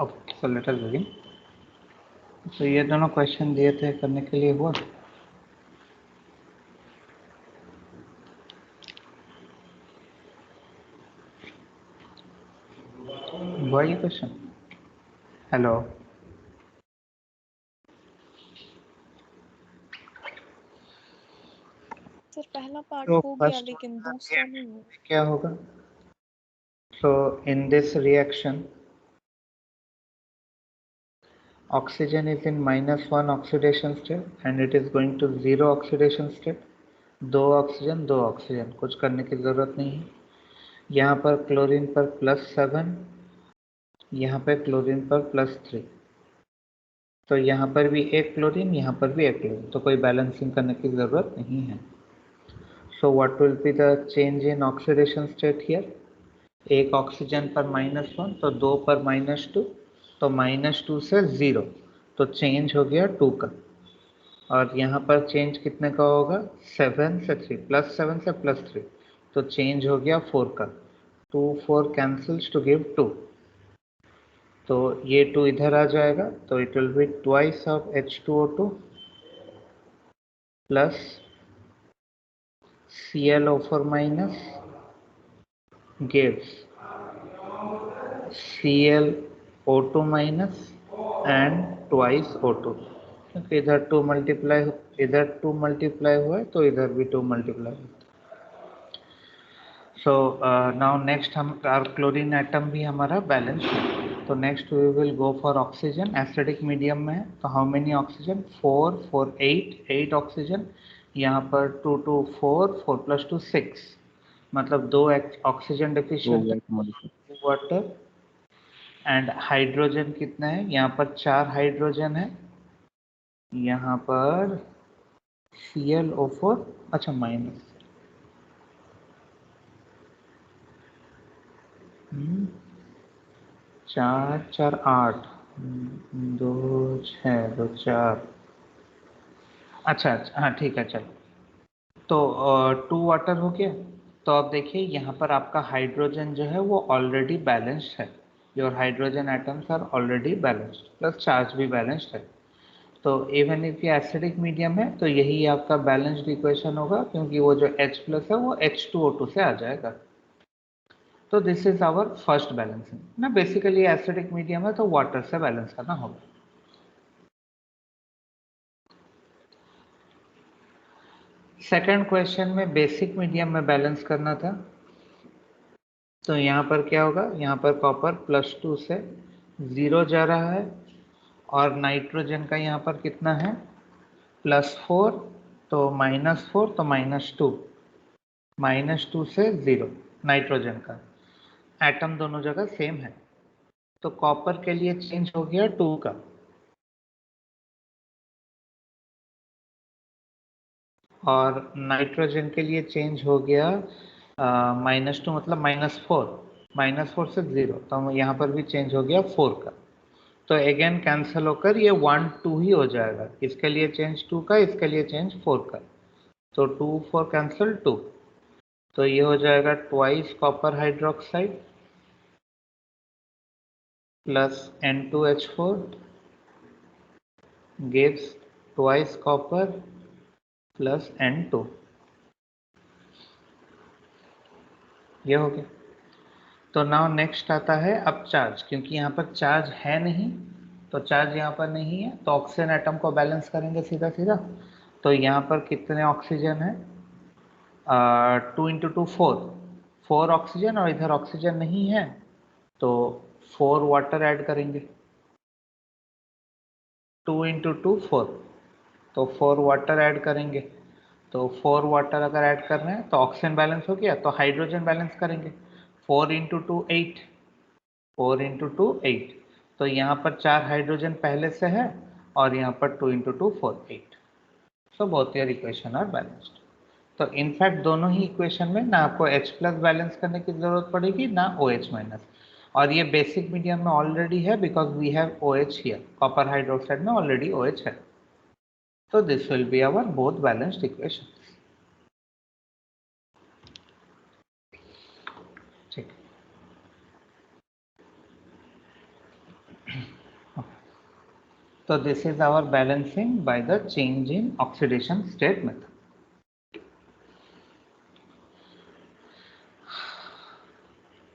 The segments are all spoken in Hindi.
Okay, so let us begin. तो ये दोनों क्वेश्चन दिए थे, करने के लिए हुआ। हुआ ये क्वेश्चन? हेलो, सर पहला पार्ट तो हो गया फर्स्ट लेकिन दूसरा नहीं हुआ। क्या होगा? So in this reaction oxygen is in -1 oxidation state and it is going to 0 oxidation state। दो ऑक्सीजन, कुछ करने की जरूरत नहीं है। यहाँ पर क्लोरीन पर +7, यहाँ पे क्लोरीन पर +3, तो यहाँ पर भी एक क्लोरीन, यहाँ पर भी एक क्लोरीन, तो कोई बैलेंसिंग करने की जरूरत नहीं है। So what will be the change in oxidation state here? एक ऑक्सीजन पर -1, तो दो पर -2, तो -2 से 0, तो चेंज हो गया 2 का। और यहाँ पर चेंज कितने का होगा? 7 से 3, +7 से +3, तो चेंज हो गया 4 का। 2 4 कैंसल्स टू गिव 2, तो ये 2 इधर आ जाएगा, तो it will be twice of H2O2 plus ClO4 minus gives ClO2 minus and twice O2, क्योंकि इधर 2 मल्टीप्लाई हुआ है, तो इधर भी 2 मल्टीप्लाई हुआ। सो नाउ नेक्स्ट हम क्लोरीन एटम भी हमारा बैलेंस है, तो next we will go for oxygen. Acidic medium में है, तो हाउ मेनी ऑक्सीजन? 4 4 8 ऑक्सीजन। यहाँ पर 2 2 4 4 + 2 6, मतलब 2 oxygen deficient water. And hydrogen कितना है? यहाँ पर 4 हाइड्रोजन है, यहाँ पर ClO4, अच्छा माइनस 4 4 8, 2 6 2 4, अच्छा अच्छा, हाँ ठीक है, चलो। तो 2 वाटर हो गया। तो अब देखिए यहाँ पर आपका हाइड्रोजन जो है वो ऑलरेडी बैलेंस्ड है। Your hydrogen atoms are already balanced, plus charge भी बैलेंस्ड है। तो इवन इफ ये एसिडिक मीडियम है, तो यही आपका बैलेंस्ड इक्वेशन होगा, क्योंकि वो जो H+ है वो H2O2 से आ जाएगा। तो this is our first balancing ना। बेसिकली एसिडिक मीडियम है तो वाटर से बैलेंस करना होगा। सेकंड क्वेश्चन में बेसिक मीडियम में बैलेंस करना था, तो यहाँ पर क्या होगा? यहाँ पर कॉपर +2 से 0 जा रहा है, और नाइट्रोजन का यहाँ पर कितना है? +4, तो -4, तो -2, -2 से 0 नाइट्रोजन का। एटम दोनों जगह सेम है, तो कॉपर के लिए चेंज हो गया 2 का, और नाइट्रोजन के लिए चेंज हो गया -2, मतलब -4 से 0, तो यहाँ पर भी चेंज हो गया 4 का। तो अगेन कैंसिल होकर ये 1 2 ही हो जाएगा। इसके लिए चेंज 2 का, इसके लिए चेंज 4 का, तो 2 4 कैंसिल 2, तो ये हो जाएगा twice copper hydroxide plus N2H4 gives twice copper plus N2। ये हो गया। तो नाउ नेक्स्ट आता है अब चार्ज, क्योंकि यहाँ पर चार्ज है नहीं, तो चार्ज यहाँ पर नहीं है, तो ऑक्सीजन एटम को बैलेंस करेंगे सीधा सीधा। तो यहाँ पर कितने ऑक्सीजन है? 2 × 2 4 ऑक्सीजन, और इधर ऑक्सीजन नहीं है, तो 4 वाटर ऐड करेंगे। 2 × 2 4, तो 4 वाटर ऐड करेंगे। तो 4 वाटर अगर ऐड कर रहे हैं तो ऑक्सीजन बैलेंस हो गया, तो हाइड्रोजन बैलेंस करेंगे। 4 × 2 8, 4 × 2 8, तो यहाँ पर 4 हाइड्रोजन पहले से है, और यहाँ पर 2 × 2 4 8, so both your equation are balanced. तो इनफैक्ट दोनों ही इक्वेशन में ना आपको H+ बैलेंस करने की जरूरत पड़ेगी, ना OH-, और ये बेसिक मीडियम में ऑलरेडी है, because we have OH here. Copper hydroxide में ऑलरेडी OH है, तो this will be our both balanced equation. ठीक, So this is our balancing by the change in oxidation state method.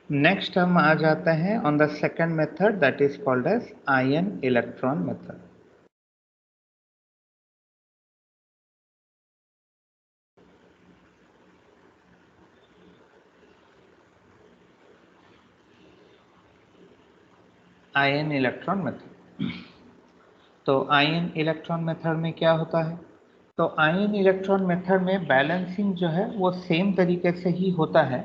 Next हम आ जाते हैं on the second method, that is called as ion electron method. Ion electron method. तो आयन इलेक्ट्रॉन मेथड में क्या होता है? तो आयन इलेक्ट्रॉन मेथड में बैलेंसिंग जो है वो सेम तरीके से ही होता है।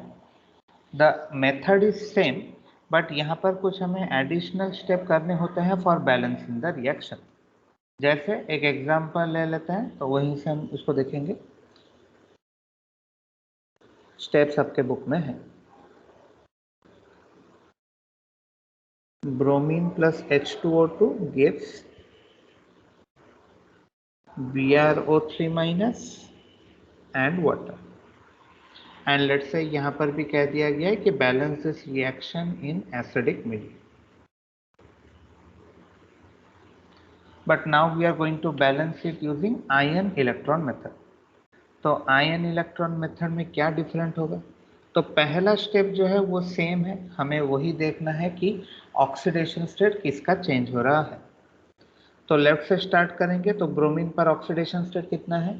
The method is same, but यहाँ पर कुछ हमें एडिशनल स्टेप करने होते हैं फॉर बैलेंसिंग द रिएक्शन। जैसे एक एग्जांपल ले लेते हैं, तो वहीं से हम उसको देखेंगे। स्टेप्स आपके बुक में है। Bromine plus H2O2 gives BrO3 minus and water. And let's say यहाँ पर भी कह दिया गया है कि balance this reaction in acidic medium. But now we are going to balance it using ion electron method. तो ion electron method में क्या different होगा? तो पहला स्टेप जो है वो सेम है, हमें वही देखना है कि ऑक्सीडेशन स्टेट किसका चेंज हो रहा है। तो लेफ्ट से स्टार्ट करेंगे, तो ब्रोमीन पर ऑक्सीडेशन स्टेट कितना है?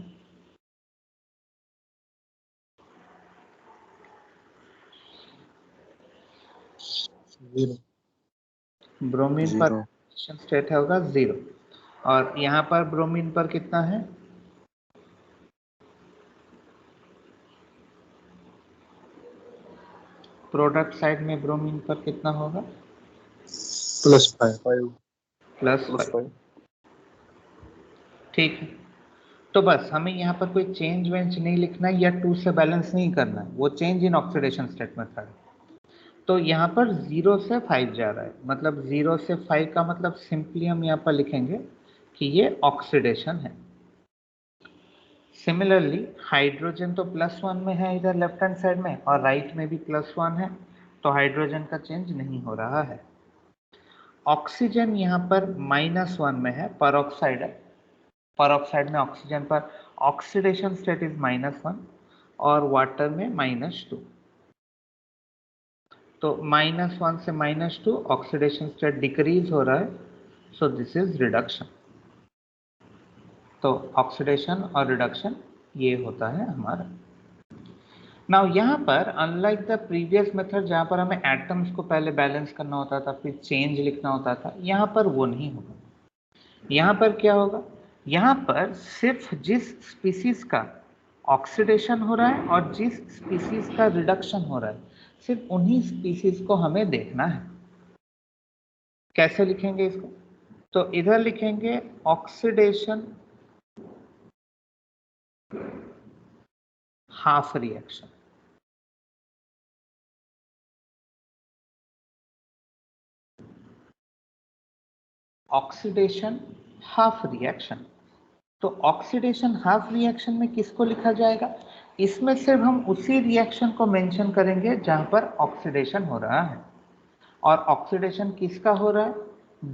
ब्रोमीन पर ऑक्सीडेशन स्टेट होगा 0, और यहाँ पर ब्रोमीन पर कितना है? प्रोडक्ट साइड में ब्रोमीन पर कितना होगा? +5। ठीक है, तो बस हमें यहाँ पर कोई चेंज वेंज नहीं लिखना है या 2 से बैलेंस नहीं करना है, वो change in oxidation state method है। तो यहाँ पर 0 से 5 जा रहा है, मतलब 0 से 5 का मतलब सिंपली हम यहाँ पर लिखेंगे कि ये ऑक्सीडेशन है। सिमिलरली हाइड्रोजन तो +1 में है इधर लेफ्ट हैंड साइड में, और राइट में भी +1 है, तो हाइड्रोजन का चेंज नहीं हो रहा है। ऑक्सीजन यहाँ पर -1 में है, परऑक्साइड है। परऑक्साइड में ऑक्सीजन पर ऑक्सीडेशन स्टेट इज -1 और वाटर में -2। तो -1 से -2 ऑक्सीडेशन स्टेट डिक्रीज हो रहा है, सो दिस इज रिडक्शन। तो ऑक्सीडेशन और रिडक्शन ये होता है हमारा। नाउ यहाँ पर अनलाइक द प्रीवियस मेथड जहाँ पर हमें एटम्स को पहले बैलेंस करना होता था, फिर चेंज लिखना होता था, यहाँ पर वो नहीं होगा। यहाँ पर क्या होगा? यहाँ पर सिर्फ जिस स्पीसीज का ऑक्सीडेशन हो रहा है और जिस स्पीसीज का रिडक्शन हो रहा है, सिर्फ उन्हीं स्पीसीज को हमें देखना है। कैसे लिखेंगे इसको? तो इधर लिखेंगे oxidation half reaction. Oxidation half reaction. तो ऑक्सीडेशन हाफ रिएक्शन में किसको लिखा जाएगा? इसमें सिर्फ हम उसी रिएक्शन को मेंशन करेंगे जहां पर ऑक्सीडेशन हो रहा है। और ऑक्सीडेशन किसका हो रहा है?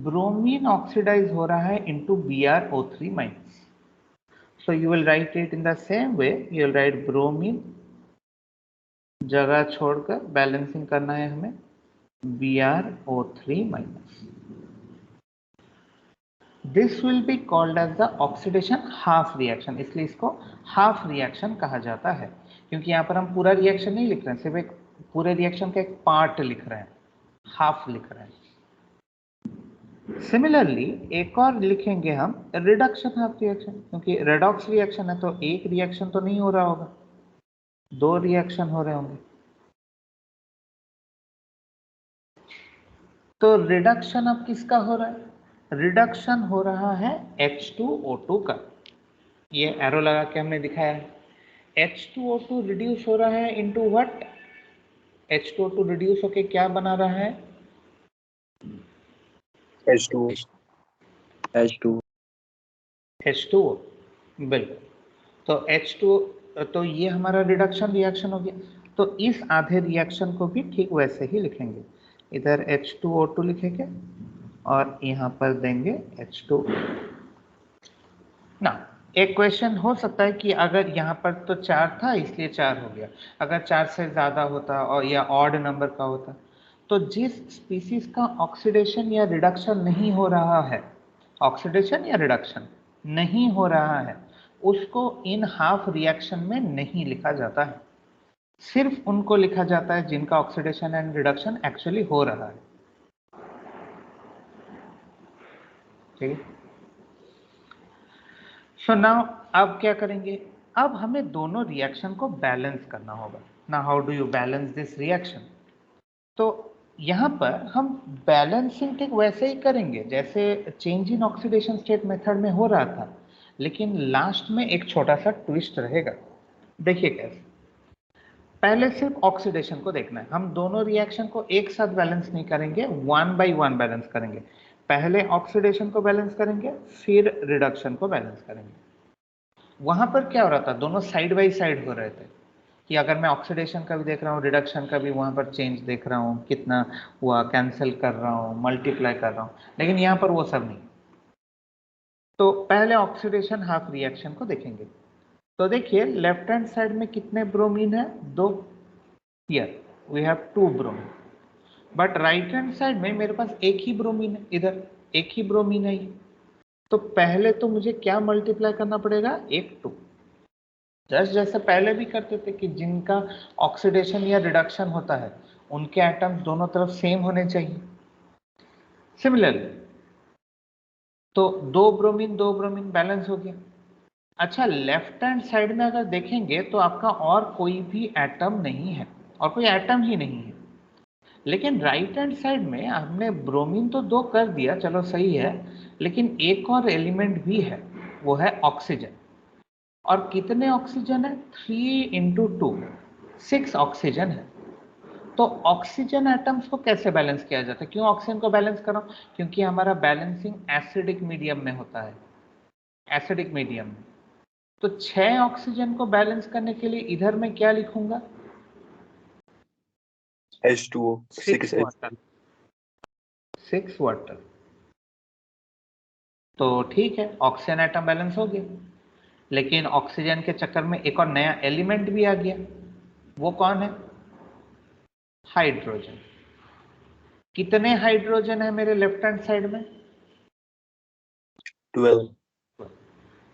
ब्रोमीन ऑक्सीडाइज हो रहा है into BrO3 minus. So you will write it in the same way, you will write bromine, जगह छोड़कर बैलेंसिंग करना है हमें, BrO3 minus. This will be called as the oxidation half reaction, इसलिए इसको हाफ रिएक्शन कहा जाता है, क्योंकि यहाँ पर हम पूरा रिएक्शन नहीं लिख रहे हैं, सिर्फ एक पूरे रिएक्शन का एक पार्ट लिख रहे हैं, हाफ लिख रहे हैं। सिमिलरली एक और लिखेंगे हम रिडक्शन हाफ रिएक्शन, क्योंकि रेडॉक्स रिएक्शन है तो एक रिएक्शन तो नहीं हो रहा होगा, 2 रिएक्शन हो रहे होंगे। तो रिडक्शन अब किसका हो रहा है? रिडक्शन हो रहा है H2O2 का। ये एरो लगा के हमने दिखाया है। H2O2 रिड्यूस हो रहा है इनटू व्हाट? H2O2 रिड्यूस होके क्या बना रहा है? H2O, बिल्कुल। तो H2O, तो ये हमारा रिडक्शन रिएक्शन हो गया। तो इस आधे रिएक्शन को भी ठीक वैसे ही लिखेंगे, इधर H2O2 लिखेंगे और यहाँ पर देंगे H2। ना एक क्वेश्चन हो सकता है कि अगर यहाँ पर तो 4 था इसलिए 4 हो गया, अगर 4 से ज़्यादा होता और या ऑड नंबर का होता, तो जिस स्पीसीज का ऑक्सीडेशन या रिडक्शन नहीं हो रहा है, ऑक्सीडेशन या रिडक्शन नहीं हो रहा है, उसको इन हाफ रिएक्शन में नहीं लिखा जाता है। सिर्फ उनको लिखा जाता है जिनका ऑक्सीडेशन एंड रिडक्शन एक्चुअली हो रहा है। ठीक है। सो नाउ अब क्या करेंगे, अब हमें दोनों रिएक्शन को बैलेंस करना होगा ना। How do you balance this reaction? तो यहाँ पर हम बैलेंसिंग ठीक वैसे ही करेंगे जैसे change in oxidation state method में हो रहा था, लेकिन लास्ट में एक छोटा सा ट्विस्ट रहेगा। देखिए कैसे, पहले सिर्फ ऑक्सीडेशन को देखना है, हम दोनों रिएक्शन को एक साथ बैलेंस नहीं करेंगे, 1 by 1 बैलेंस करेंगे। पहले ऑक्सीडेशन को बैलेंस करेंगे, फिर रिडक्शन को बैलेंस करेंगे। वहां पर क्या हो रहा था, दोनों साइड बाई साइड हो रहे थे कि अगर मैं ऑक्सीडेशन का भी देख रहा हूँ, रिडक्शन का भी वहां पर चेंज देख रहा हूँ, कितना हुआ, कैंसिल कर रहा हूँ, मल्टीप्लाई कर रहा हूँ, लेकिन यहाँ पर वो सब नहीं। तो पहले ऑक्सीडेशन हाफ रिएक्शन को देखेंगे। तो देखिए लेफ्ट हैंड साइड में कितने ब्रोमीन है, 2। Here we have 2 bromine, but right hand side में मेरे पास एक ही ब्रोमीन है, इधर एक ही ब्रोमीन है। तो पहले तो मुझे क्या मल्टीप्लाई करना पड़ेगा, 1 2, जस्ट जैसे पहले भी करते थे कि जिनका ऑक्सीडेशन या रिडक्शन होता है उनके एटम्स दोनों तरफ सेम होने चाहिए। सिमिलरली तो 2 ब्रोमीन बैलेंस हो गया। अच्छा, लेफ्ट हैंड साइड में अगर देखेंगे तो आपका और कोई भी एटम नहीं है, और कोई एटम ही नहीं है। लेकिन राइट हैंड साइड में हमने ब्रोमीन तो 2 कर दिया, चलो सही है, लेकिन एक और एलिमेंट भी है, वो है ऑक्सीजन। और कितने ऑक्सीजन है, 3 into 2, 6 ऑक्सीजन है। तो ऑक्सीजन एटम्स को कैसे बैलेंस किया जाता है? क्यों ऑक्सीजन को बैलेंस कर रहा हूं? क्योंकि हमारा बैलेंसिंग एसिडिक मीडियम में होता है, एसिडिक मीडियम में। तो 6 ऑक्सीजन को बैलेंस करने के लिए इधर मैं क्या लिखूंगा, H2O, 6 वाटर, 6 वाटर। तो ठीक है, ऑक्सीजन एटम बैलेंस हो गया, लेकिन ऑक्सीजन के चक्कर में एक और नया एलिमेंट भी आ गया। वो कौन है, हाइड्रोजन। कितने हाइड्रोजन है मेरे लेफ्ट हैंड साइड में, 12।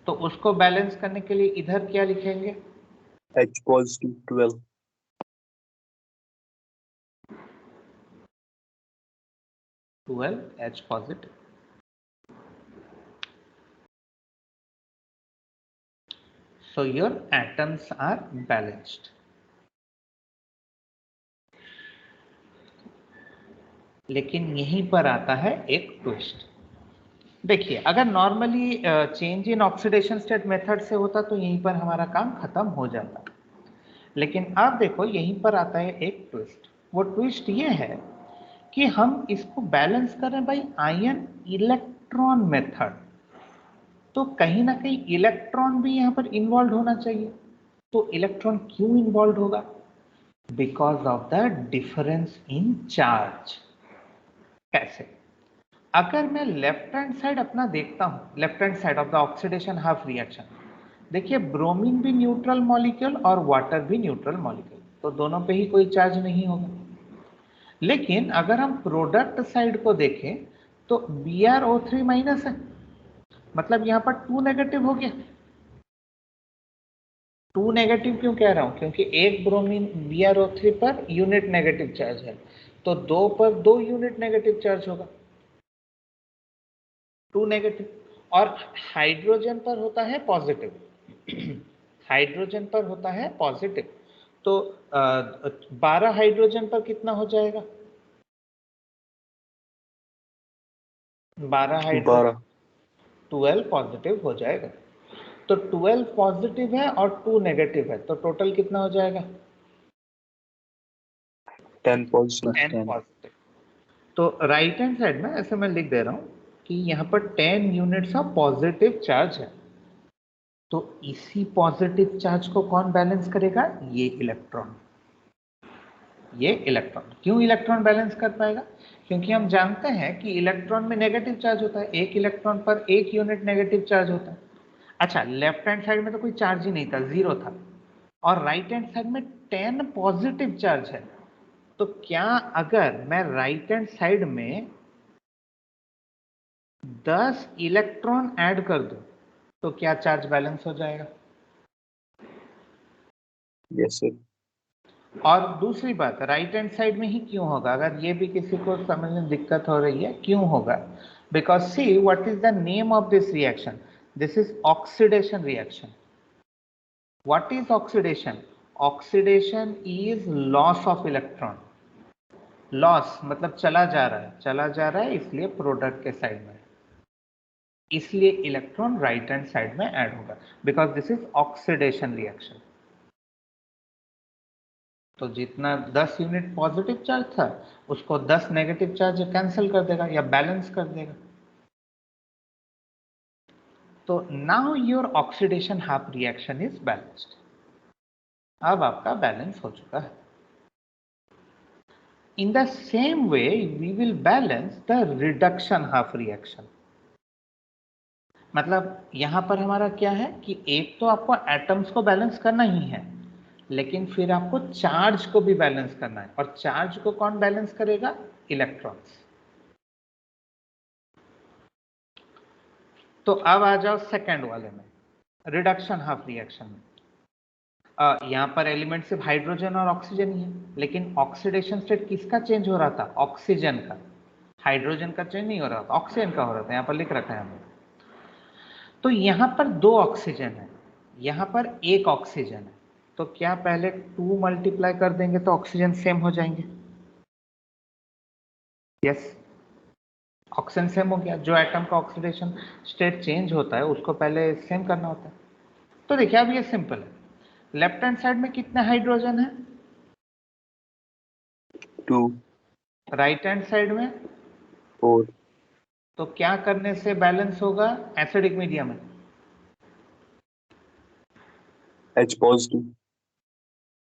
तो उसको बैलेंस करने के लिए इधर क्या लिखेंगे, H positive 12। 12 H positive। So your atoms are balanced। लेकिन यहीं पर आता है एक ट्विस्ट। देखिए, अगर normally change in oxidation state method से होता तो यहीं पर हमारा काम खत्म हो जाता, लेकिन अब देखो यहीं पर आता है एक ट्विस्ट। वो ट्विस्ट ये है कि हम इसको बैलेंस करें बाय आयन इलेक्ट्रॉन मेथड, तो कहीं ना कहीं इलेक्ट्रॉन भी यहाँ पर इन्वॉल्व होना चाहिए। तो इलेक्ट्रॉन क्यों इन्वॉल्व होगा, because of the difference in charge. कैसे, अगर मैं लेफ्ट हैंड साइड अपना देखता हूं, left hand side of the oxidation half reaction, देखिए ब्रोमीन भी न्यूट्रल मॉलिक्यूल और वाटर भी न्यूट्रल मॉलिक्यूल, तो दोनों पे ही कोई चार्ज नहीं होगा। लेकिन अगर हम प्रोडक्ट साइड को देखें तो BrO3 माइनस है, मतलब यहां पर 2 नेगेटिव हो गया। 2 नेगेटिव क्यों कह रहा हूं, क्योंकि एक bromine BrO3 per unit negative charge है, तो 2 पर 2 यूनिट नेगेटिव चार्ज होगा, 2 नेगेटिव। और हाइड्रोजन पर होता है पॉजिटिव, हाइड्रोजन पर होता है पॉजिटिव, तो 12 हाइड्रोजन पर कितना हो जाएगा, 12 हाइड्रोजन 12 पॉजिटिव हो जाएगा। तो 12 पॉजिटिव है और 2 नेगेटिव है, तो टोटल कितना हो जाएगा, 10 positive। 10 पॉजिटिव। तो राइट हैंड साइड में ऐसे मैं लिख दे रहा हूं कि यहाँ पर 10 यूनिट्स ऑफ पॉजिटिव चार्ज है। तो इसी पॉजिटिव चार्ज को कौन बैलेंस करेगा, ये इलेक्ट्रॉन। ये इलेक्ट्रॉन। क्यों इलेक्ट्रॉन बैलेंस कर पाएगा? क्योंकि हम जानते हैं कि इलेक्ट्रॉन में नेगेटिव चार्ज होता है, एक इलेक्ट्रॉन पर 1 यूनिट नेगेटिव चार्ज होता है। अच्छा, लेफ्ट हैंड साइड में तो कोई चार्ज ही नहीं था, 0 था, और राइट हैंड साइड में 10 पॉजिटिव चार्ज है। तो क्या अगर मैं राइट हैंड साइड में 10 इलेक्ट्रॉन ऐड कर दूं तो क्या चार्ज बैलेंस हो जाएगा? Yes, sir. और दूसरी बात, राइट हैंड साइड में ही क्यों होगा? अगर ये भी किसी को समझने में दिक्कत हो रही है, क्यों होगा? Because see what is the name of this reaction? This is oxidation reaction. What is oxidation? Oxidation is loss of electron. Loss मतलब चला जा रहा है, चला जा रहा है, इसलिए प्रोडक्ट के साइड में, इसलिए इलेक्ट्रॉन राइट हैंड साइड में ऐड होगा, because this is oxidation reaction. तो जितना 10 यूनिट पॉजिटिव चार्ज था उसको 10 नेगेटिव चार्ज कैंसिल कर देगा या बैलेंस कर देगा। तो now your oxidation half reaction is balanced. अब आपका बैलेंस हो चुका है। In the same way we will balance the reduction half reaction. मतलब यहां पर हमारा क्या है कि एक तो आपको एटम्स को बैलेंस करना ही है, लेकिन फिर आपको चार्ज को भी बैलेंस करना है। और चार्ज को कौन बैलेंस करेगा? इलेक्ट्रॉन्स। तो अब आ जाओ सेकंड वाले में, रिडक्शन हाफ रिएक्शन में। यहां पर एलिमेंट सिर्फ हाइड्रोजन और ऑक्सीजन ही है, लेकिन ऑक्सीडेशन स्टेट किसका चेंज हो रहा था? ऑक्सीजन का। हाइड्रोजन का चेंज नहीं हो रहा था, ऑक्सीजन का हो रहा था। यहां पर लिख रखा है हमने। तो यहां पर 2 ऑक्सीजन है, यहां पर 1 ऑक्सीजन है। तो क्या पहले 2 मल्टीप्लाई कर देंगे तो ऑक्सीजन सेम हो जाएंगे? यस, ऑक्सीजन सेम हो गया। जो एटम का ऑक्सीडेशन स्टेट चेंज होता है उसको पहले सेम करना होता है। तो देखिए अब ये सिंपल है। लेफ्ट हैंड साइड में कितने हाइड्रोजन है? 2, राइट हैंड साइड में? 4, तो क्या करने से बैलेंस होगा एसिडिक मीडियम में? H positive.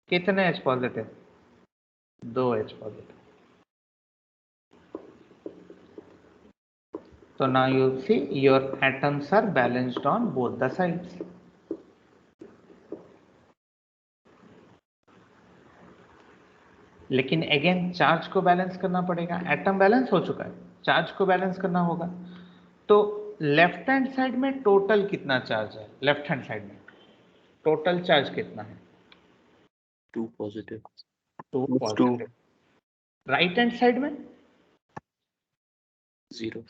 कितने H पॉजिटिव? 2 H positive. तो now you see your atoms are balanced on both the sides. लेकिन अगेन चार्ज को बैलेंस करना पड़ेगा। एटम बैलेंस हो चुका है, चार्ज को बैलेंस करना होगा। तो लेफ्ट हैंड साइड में टोटल कितना चार्ज है? लेफ्ट हैंड साइड में टोटल चार्ज कितना है? 2 positive. 2 Plus 2, positive. Right hand side में 0.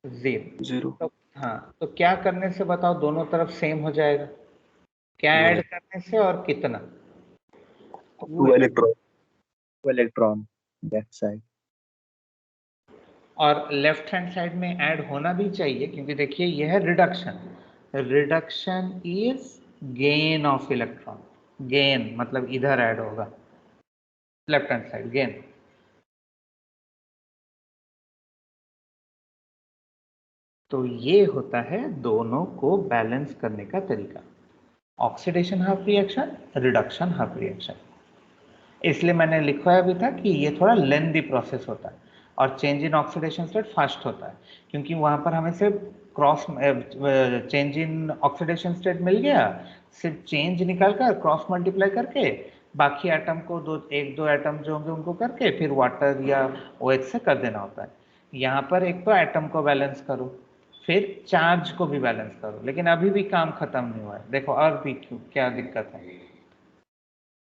0। 0. तो हाँ, तो क्या करने से बताओ दोनों तरफ सेम हो जाएगा? क्या ऐड करने से और कितना? 2 electron. 2 electron. Left side. और लेफ्ट हैंड साइड में ऐड होना भी चाहिए, क्योंकि देखिए यह है reduction. Reduction is gain of electron. Gain मतलब इधर ऐड होगा, लेफ्ट हैंड साइड गेन। तो ये होता है दोनों को बैलेंस करने का तरीका, oxidation half reaction, reduction half reaction. इसलिए मैंने लिखवाया भी था कि ये थोड़ा लेंदी प्रोसेस होता है और change in oxidation state fast होता है, क्योंकि वहां पर हमें सिर्फ cross change in oxidation state मिल गया, सिर्फ चेंज निकाल कर क्रॉस मल्टीप्लाई करके बाकी एटम को एक दो एटम जो होंगे उनको करके फिर वाटर या OH से कर देना होता है। यहाँ पर एक तो एटम को बैलेंस करो, फिर चार्ज को भी बैलेंस करो, लेकिन अभी भी काम खत्म नहीं हुआ है। देखो और भी क्या दिक्कत है।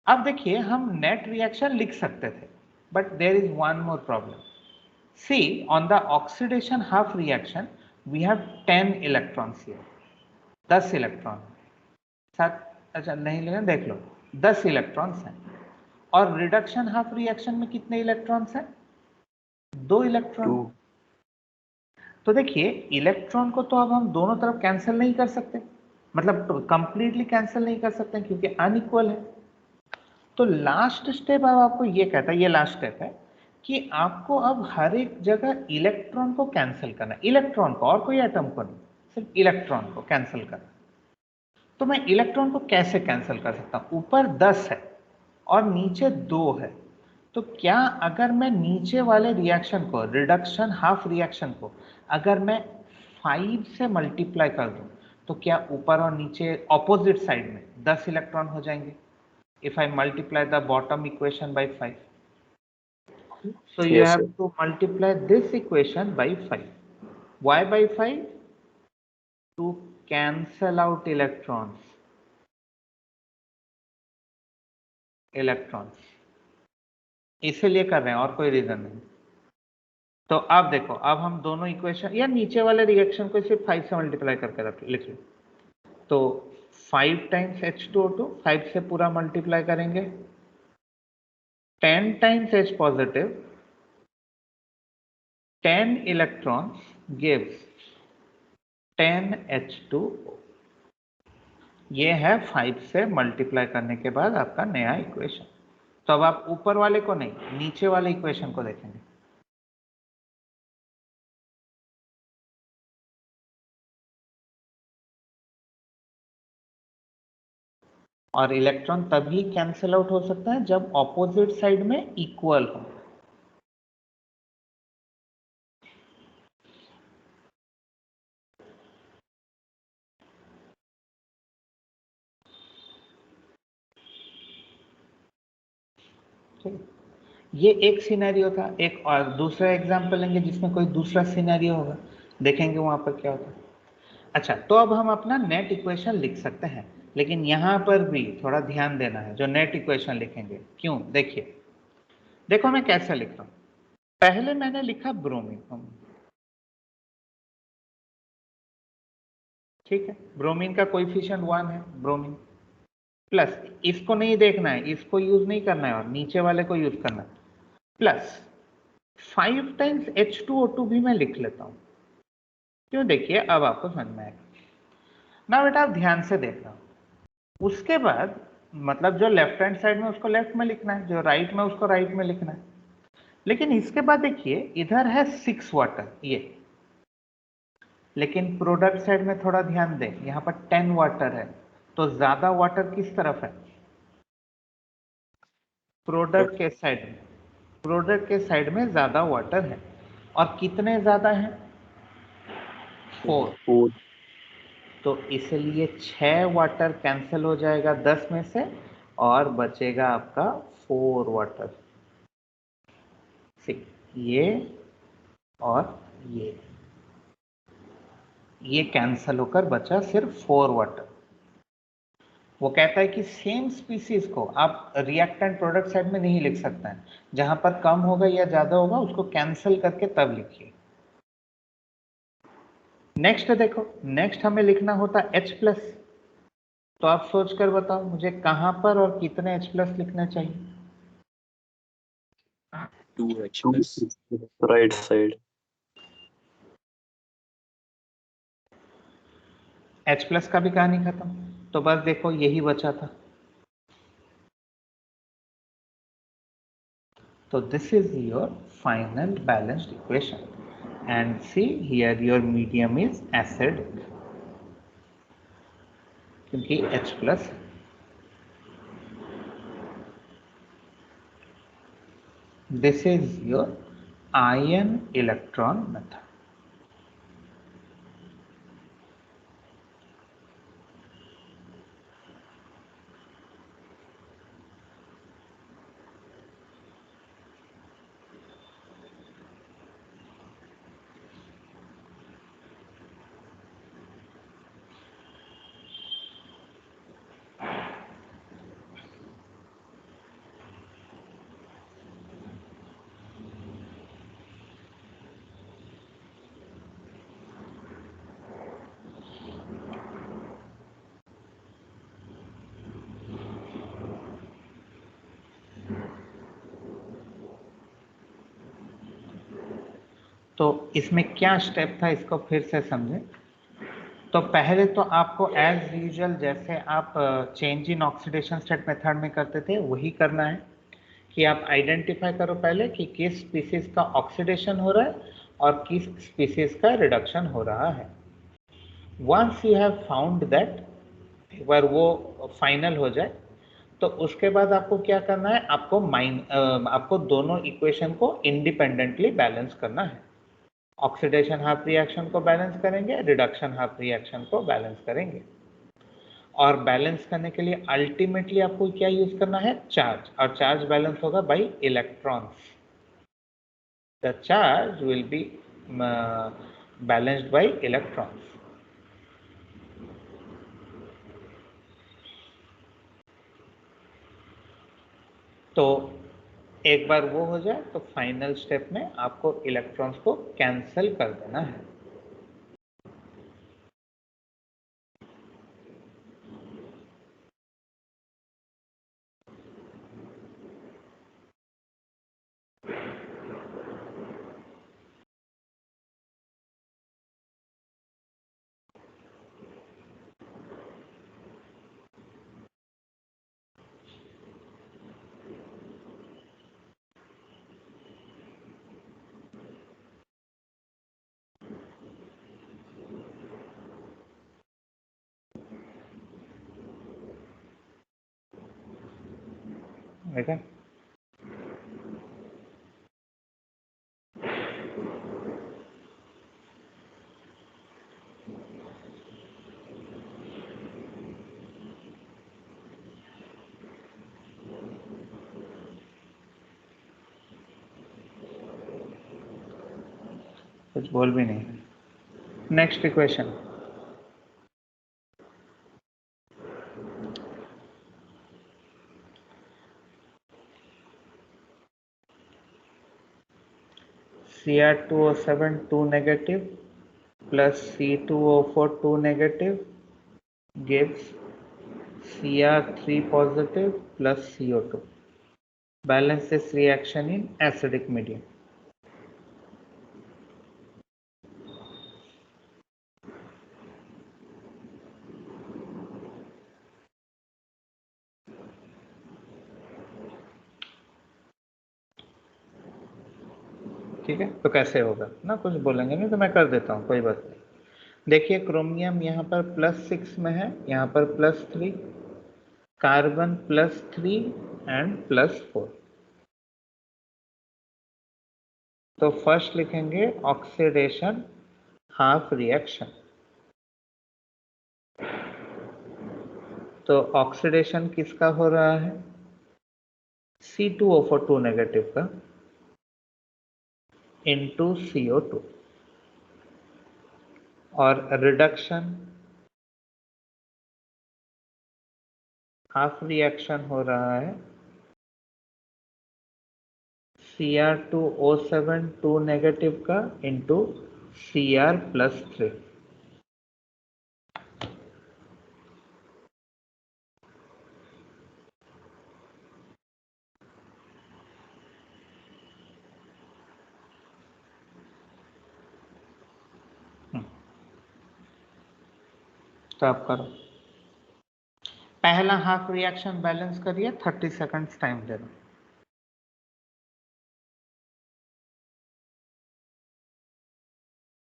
अब देखिए हम नेट रिएक्शन लिख सकते थे, but there is one more problem. See on the oxidation half reaction we have 10 electrons here, 10 electron. साथ अच्छा नहीं लेना, देख लो 10 इलेक्ट्रॉन्स हैं। और रिडक्शन हाफ रिएक्शन में कितने इलेक्ट्रॉन्स हैं? 2 इलेक्ट्रॉन। 2. तो देखिए इलेक्ट्रॉन को तो अब हम दोनों तरफ कैंसिल नहीं कर सकते, मतलब कंप्लीटली कैंसिल नहीं कर सकते क्योंकि अनइक्वल है। तो लास्ट स्टेप अब आपको ये कहता है, ये लास्ट स्टेप है कि आपको अब हर एक जगह इलेक्ट्रॉन को कैंसिल करना है, इलेक्ट्रॉन को, और कोई एटम को नहीं, सिर्फ इलेक्ट्रॉन को कैंसिल करना। तो मैं इलेक्ट्रॉन को कैसे कैंसिल कर सकता हूं? ऊपर 10 है और नीचे 2 है, तो क्या अगर मैं नीचे वाले रिएक्शन को, रिडक्शन हाफ रिएक्शन को अगर मैं 5 से मल्टीप्लाई कर दूं तो क्या ऊपर और नीचे ऑपोजिट साइड में 10 इलेक्ट्रॉन हो जाएंगे? If I multiply the bottom equation by 5, so you Yes, have sir. to multiply this equation by 5. Why by 5? To cancel out electrons, इसलिए कर रहे हैं और कोई रीजन नहीं। तो अब देखो, अब हम दोनों इक्वेशन या नीचे वाले रिएक्शन को सिर्फ 5 से मल्टीप्लाई करके लिख लो। तो 5 टाइम्स H2O2, 5 से पूरा मल्टीप्लाई करेंगे, 10 times H positive, 10 electrons gives 10 H2O। ये है 5 से मल्टीप्लाई करने के बाद आपका नया इक्वेशन। तो अब आप ऊपर वाले को नहीं, नीचे वाले इक्वेशन को देखेंगे। और इलेक्ट्रॉन तभी कैंसिल आउट हो सकता है जब ऑपोजिट साइड में इक्वल हो। ये एक सिनेरियो था। एक और दूसरा एग्जांपल लेंगे जिसमें कोई दूसरा सिनेरियो होगा, देखेंगे वहां पर क्या होता है। अच्छा, तो अब हम अपना नेट इक्वेशन लिख सकते हैं, लेकिन यहां पर भी थोड़ा ध्यान देना है। जो नेट इक्वेशन लिखेंगे, क्यों, देखिए, देखो मैं कैसे लिख रहा हूं। पहले मैंने लिखा ब्रोमीन, ठीक है, ब्रोमीन का कोएफिशिएंट 1 है, ब्रोमीन प्लस, इसको नहीं देखना है, इसको यूज नहीं करना है और नीचे वाले को यूज करना है, प्लस 5 टाइम्स H2O2 भी मैं लिख लेता हूं। क्यों, देखिए अब आपको समझ में आएगा ना। बेटा आप ध्यान से देखना, उसके बाद मतलब जो लेफ्ट हैंड साइड में उसको लेफ्ट में लिखना है, जो राइट में उसको राइट में लिखना है। लेकिन इसके बाद देखिए इधर है 6 वाटर ये, लेकिन प्रोडक्ट साइड में थोड़ा ध्यान दें, यहां पर 10 वाटर है। तो ज्यादा वाटर किस तरफ है? प्रोडक्ट के साइड में। प्रोडक्ट के साइड में ज्यादा वाटर है। और कितने ज्यादा हैं? 4। 4. तो इसलिए 6 वाटर कैंसिल हो जाएगा 10 में से, और बचेगा आपका 4 वाटर। ये और ये कैंसिल होकर बचा सिर्फ 4 वाटर। वो कहता है कि सेम स्पीसीज को आप रिएक्टेंट प्रोडक्ट साइड में नहीं लिख सकते हैं, जहां पर कम होगा या ज्यादा होगा उसको कैंसिल करके तब लिखिए। नेक्स्ट देखो, नेक्स्ट हमें लिखना होता H+। तो आप सोच कर बताओ मुझे कहां पर और कितने H+ लिखना चाहिए? 2H+. Right side. H+ का भी कहानी खत्म। तो बस देखो यही बचा था। तो this is your final balanced equation, and see here your medium is acidic, क्योंकि H+। This is your ion electron method. तो इसमें क्या स्टेप था, इसको फिर से समझें। तो पहले तो आपको एज यूजुअल जैसे आप change in oxidation state method में करते थे वही करना है, कि आप आइडेंटिफाई करो पहले कि किस स्पीसीज का ऑक्सीडेशन हो रहा है और किस स्पीसीज का रिडक्शन हो रहा है। Once you have found that, एक बार वो फाइनल हो जाए, तो उसके बाद आपको क्या करना है, आपको दोनों इक्वेशन को इंडिपेंडेंटली बैलेंस करना है। ऑक्सीडेशन हाफ रिएक्शन को बैलेंस करेंगे, रिडक्शन हाफ रिएक्शन को बैलेंस करेंगे। और बैलेंस करने के लिए अल्टीमेटली आपको क्या यूज करना है, चार्ज, और चार्ज बैलेंस होगा by electrons. The charge will be balanced by electrons. तो एक बार वो हो जाए तो फाइनल स्टेप में आपको इलेक्ट्रॉन्स को कैंसिल कर देना है। देखा? कुछ बोल भी नहीं। Next equation, Cr2O7 2 negative plus C2O4 2 negative gives Cr3 positive plus CO2. Balance this reaction in acidic medium. ठीक है, तो कैसे होगा ना, कुछ बोलेंगे नहीं तो मैं कर देता हूँ, कोई बात नहीं। देखिए क्रोमियम यहाँ पर +6 में है, यहाँ पर +3, कार्बन +3 एंड +4। तो फर्स्ट लिखेंगे ऑक्सीडेशन हाफ रिएक्शन। तो ऑक्सीडेशन किसका हो रहा है, C2O4 2 नेगेटिव का इनटू CO2, और रिडक्शन हाफ रिएक्शन हो रहा है Cr2O7 2 नेगेटिव का इनटू Cr+3। तो आप करो, पहला हाफ रिएक्शन बैलेंस करिए, 30 सेकंड्स टाइम दे दो।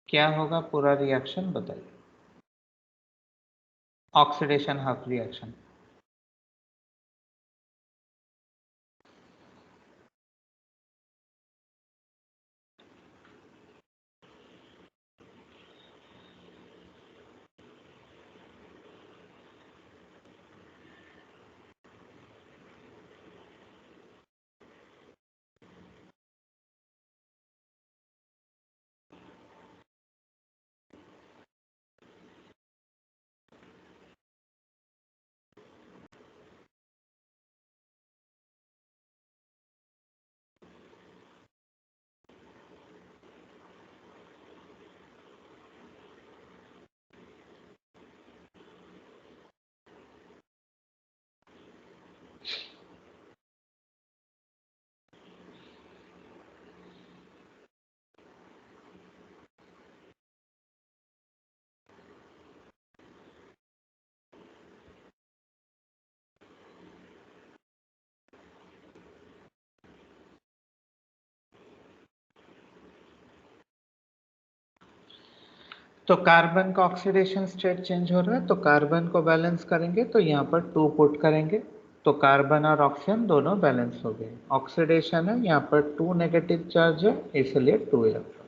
क्या होगा पूरा रिएक्शन बताइए, ऑक्सीडेशन हाफ रिएक्शन। तो कार्बन का ऑक्सीडेशन स्टेट चेंज हो रहा है, तो कार्बन को बैलेंस करेंगे तो यहाँ पर 2 पुट करेंगे, तो कार्बन और ऑक्सीजन दोनों बैलेंस हो गए। ऑक्सीडेशन है, यहाँ पर 2 नेगेटिव चार्ज है, इसलिए 2 इलेक्ट्रॉन।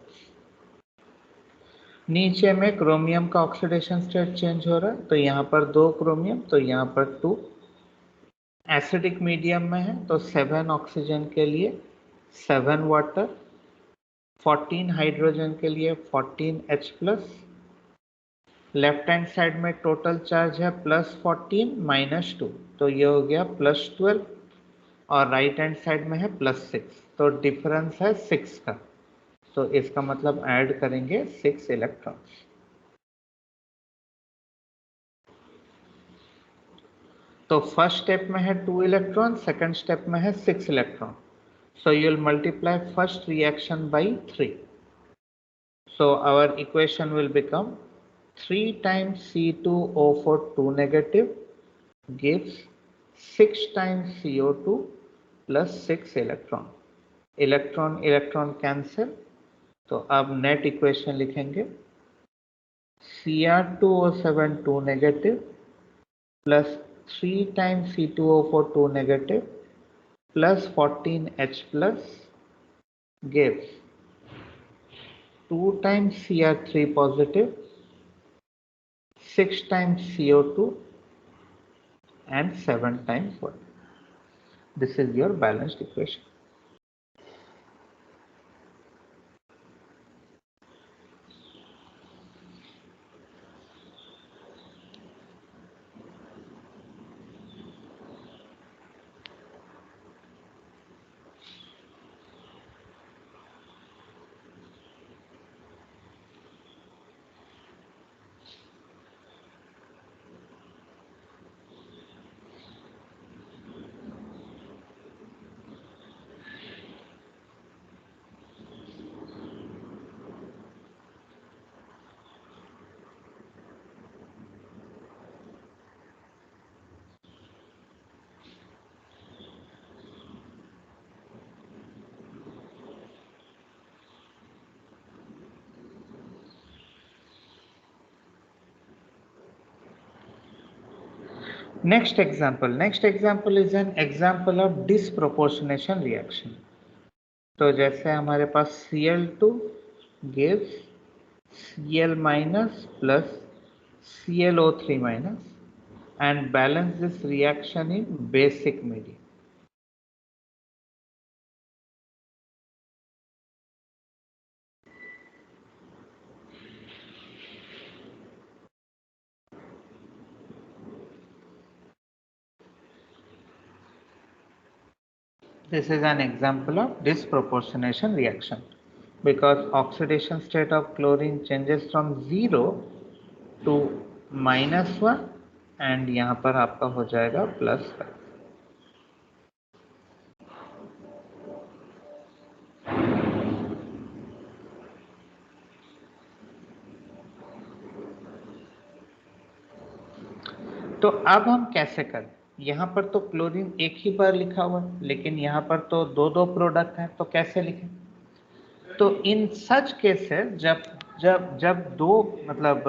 नीचे में क्रोमियम का ऑक्सीडेशन स्टेट चेंज हो रहा है, तो यहाँ पर 2 क्रोमियम, तो यहाँ पर 2। एसिडिक मीडियम में है तो 7 ऑक्सीजन के लिए 7 वाटर, 14 हाइड्रोजन के लिए 14 H+। लेफ्ट हैंड साइड में टोटल चार्ज है +14 -2, तो ये हो गया +12, और राइट हैंड साइड में है +6, तो डिफरेंस है 6 का, तो इसका मतलब ऐड करेंगे 6 इलेक्ट्रॉन्स। तो फर्स्ट स्टेप में है 2 इलेक्ट्रॉन, सेकंड स्टेप में है 6 electron, so you will multiply first reaction by 3, so our equation will become 3 times C2O4 2 negative gives 6 times CO2 plus 6 electron, electron cancel, तो अब नेट इक्वेशन लिखेंगे Cr2O7 2 negative plus 3 times C2O4 2 negative plus 14 H plus gives 2 times Cr3 positive, 6 times CO2 and 7 times water. This is your balanced equation. Next example is an example of disproportionation reaction. तो जैसे हमारे पास Cl2 gives Cl minus plus ClO3 minus and balance this reaction in basic medium. This is an example of disproportionation reaction because oxidation state of chlorine changes from 0 to -1 and यहाँ पर आपका हो जाएगा +5. तो अब हम कैसे करें? यहाँ पर तो क्लोरीन एक ही बार लिखा हुआ है, लेकिन यहाँ पर तो दो प्रोडक्ट हैं, तो कैसे लिखें? तो इन सच केसेस जब दो मतलब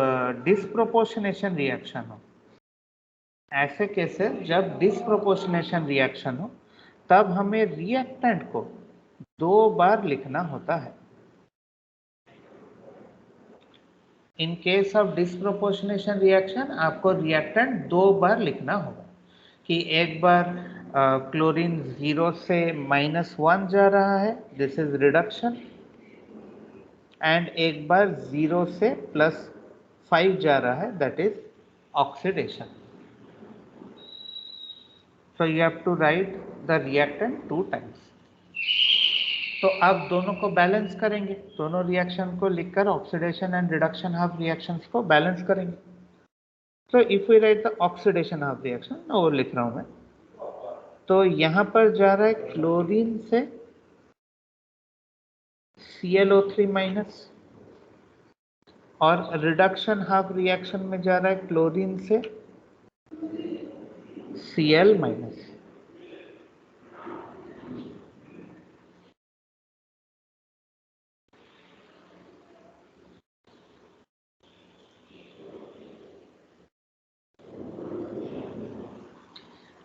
डिस्प्रोपोर्शनेशन रिएक्शन हो, ऐसे केसेस जब डिस्प्रोपोर्शनेशन रिएक्शन हो, तब हमें रिएक्टेंट को 2 बार लिखना होता है। In case of disproportionation reaction आपको रिएक्टेंट 2 बार लिखना होगा कि एक बार क्लोरीन 0 से -1 जा रहा है, दिस इज रिडक्शन, एंड एक बार 0 से +5 जा रहा है, that is oxidation. So you have to write the reactant 2 times. तो अब दोनों को बैलेंस करेंगे, दोनों रिएक्शन को लिखकर oxidation and reduction half reactions को बैलेंस करेंगे. तो if we write the oxidation half reaction, वो लिख रहा हूं मैं, तो यहां पर जा रहा है क्लोरीन से ClO3 माइनस, और रिडक्शन हाफ रिएक्शन में जा रहा है क्लोरीन से Cl माइनस.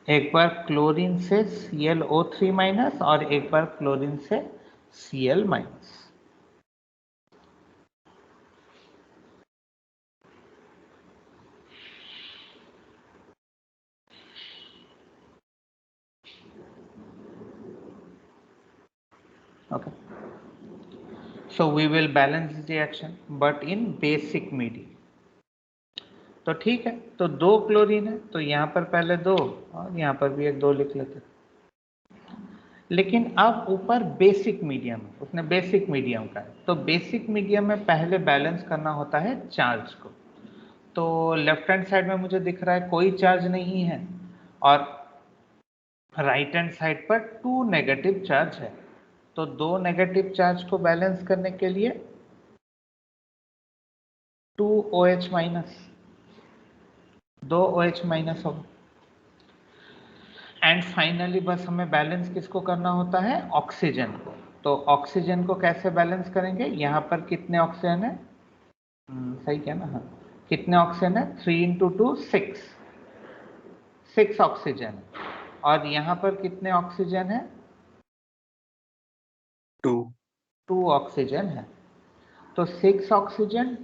एक बार क्लोरीन से ClO3 माइनस और एक बार क्लोरीन से Cl minus. Okay, so we will balance the reaction but in basic medium। तो ठीक है, तो 2 क्लोरीन है तो यहाँ पर पहले 2 और यहाँ पर भी एक 2 लिख लेते हैं। लेकिन अब ऊपर बेसिक मीडियम, उसने बेसिक मीडियम का है, तो बेसिक मीडियम में पहले बैलेंस करना होता है चार्ज को। तो लेफ्ट हैंड साइड में मुझे दिख रहा है कोई चार्ज नहीं है और राइट हैंड साइड पर 2 नेगेटिव चार्ज है। तो 2 नेगेटिव चार्ज को बैलेंस करने के लिए 2 OH माइनस, 2 OH माइनस होगा। एंड फाइनली बस हमें बैलेंस किसको करना होता है, ऑक्सीजन को। तो ऑक्सीजन को कैसे बैलेंस करेंगे, यहाँ पर कितने ऑक्सीजन है, सही क्या ना, हाँ, कितने ऑक्सीजन है, 3 × 2 6, 6 ऑक्सीजन। और यहाँ पर कितने ऑक्सीजन है, 2 ऑक्सीजन है। तो 6 ऑक्सीजन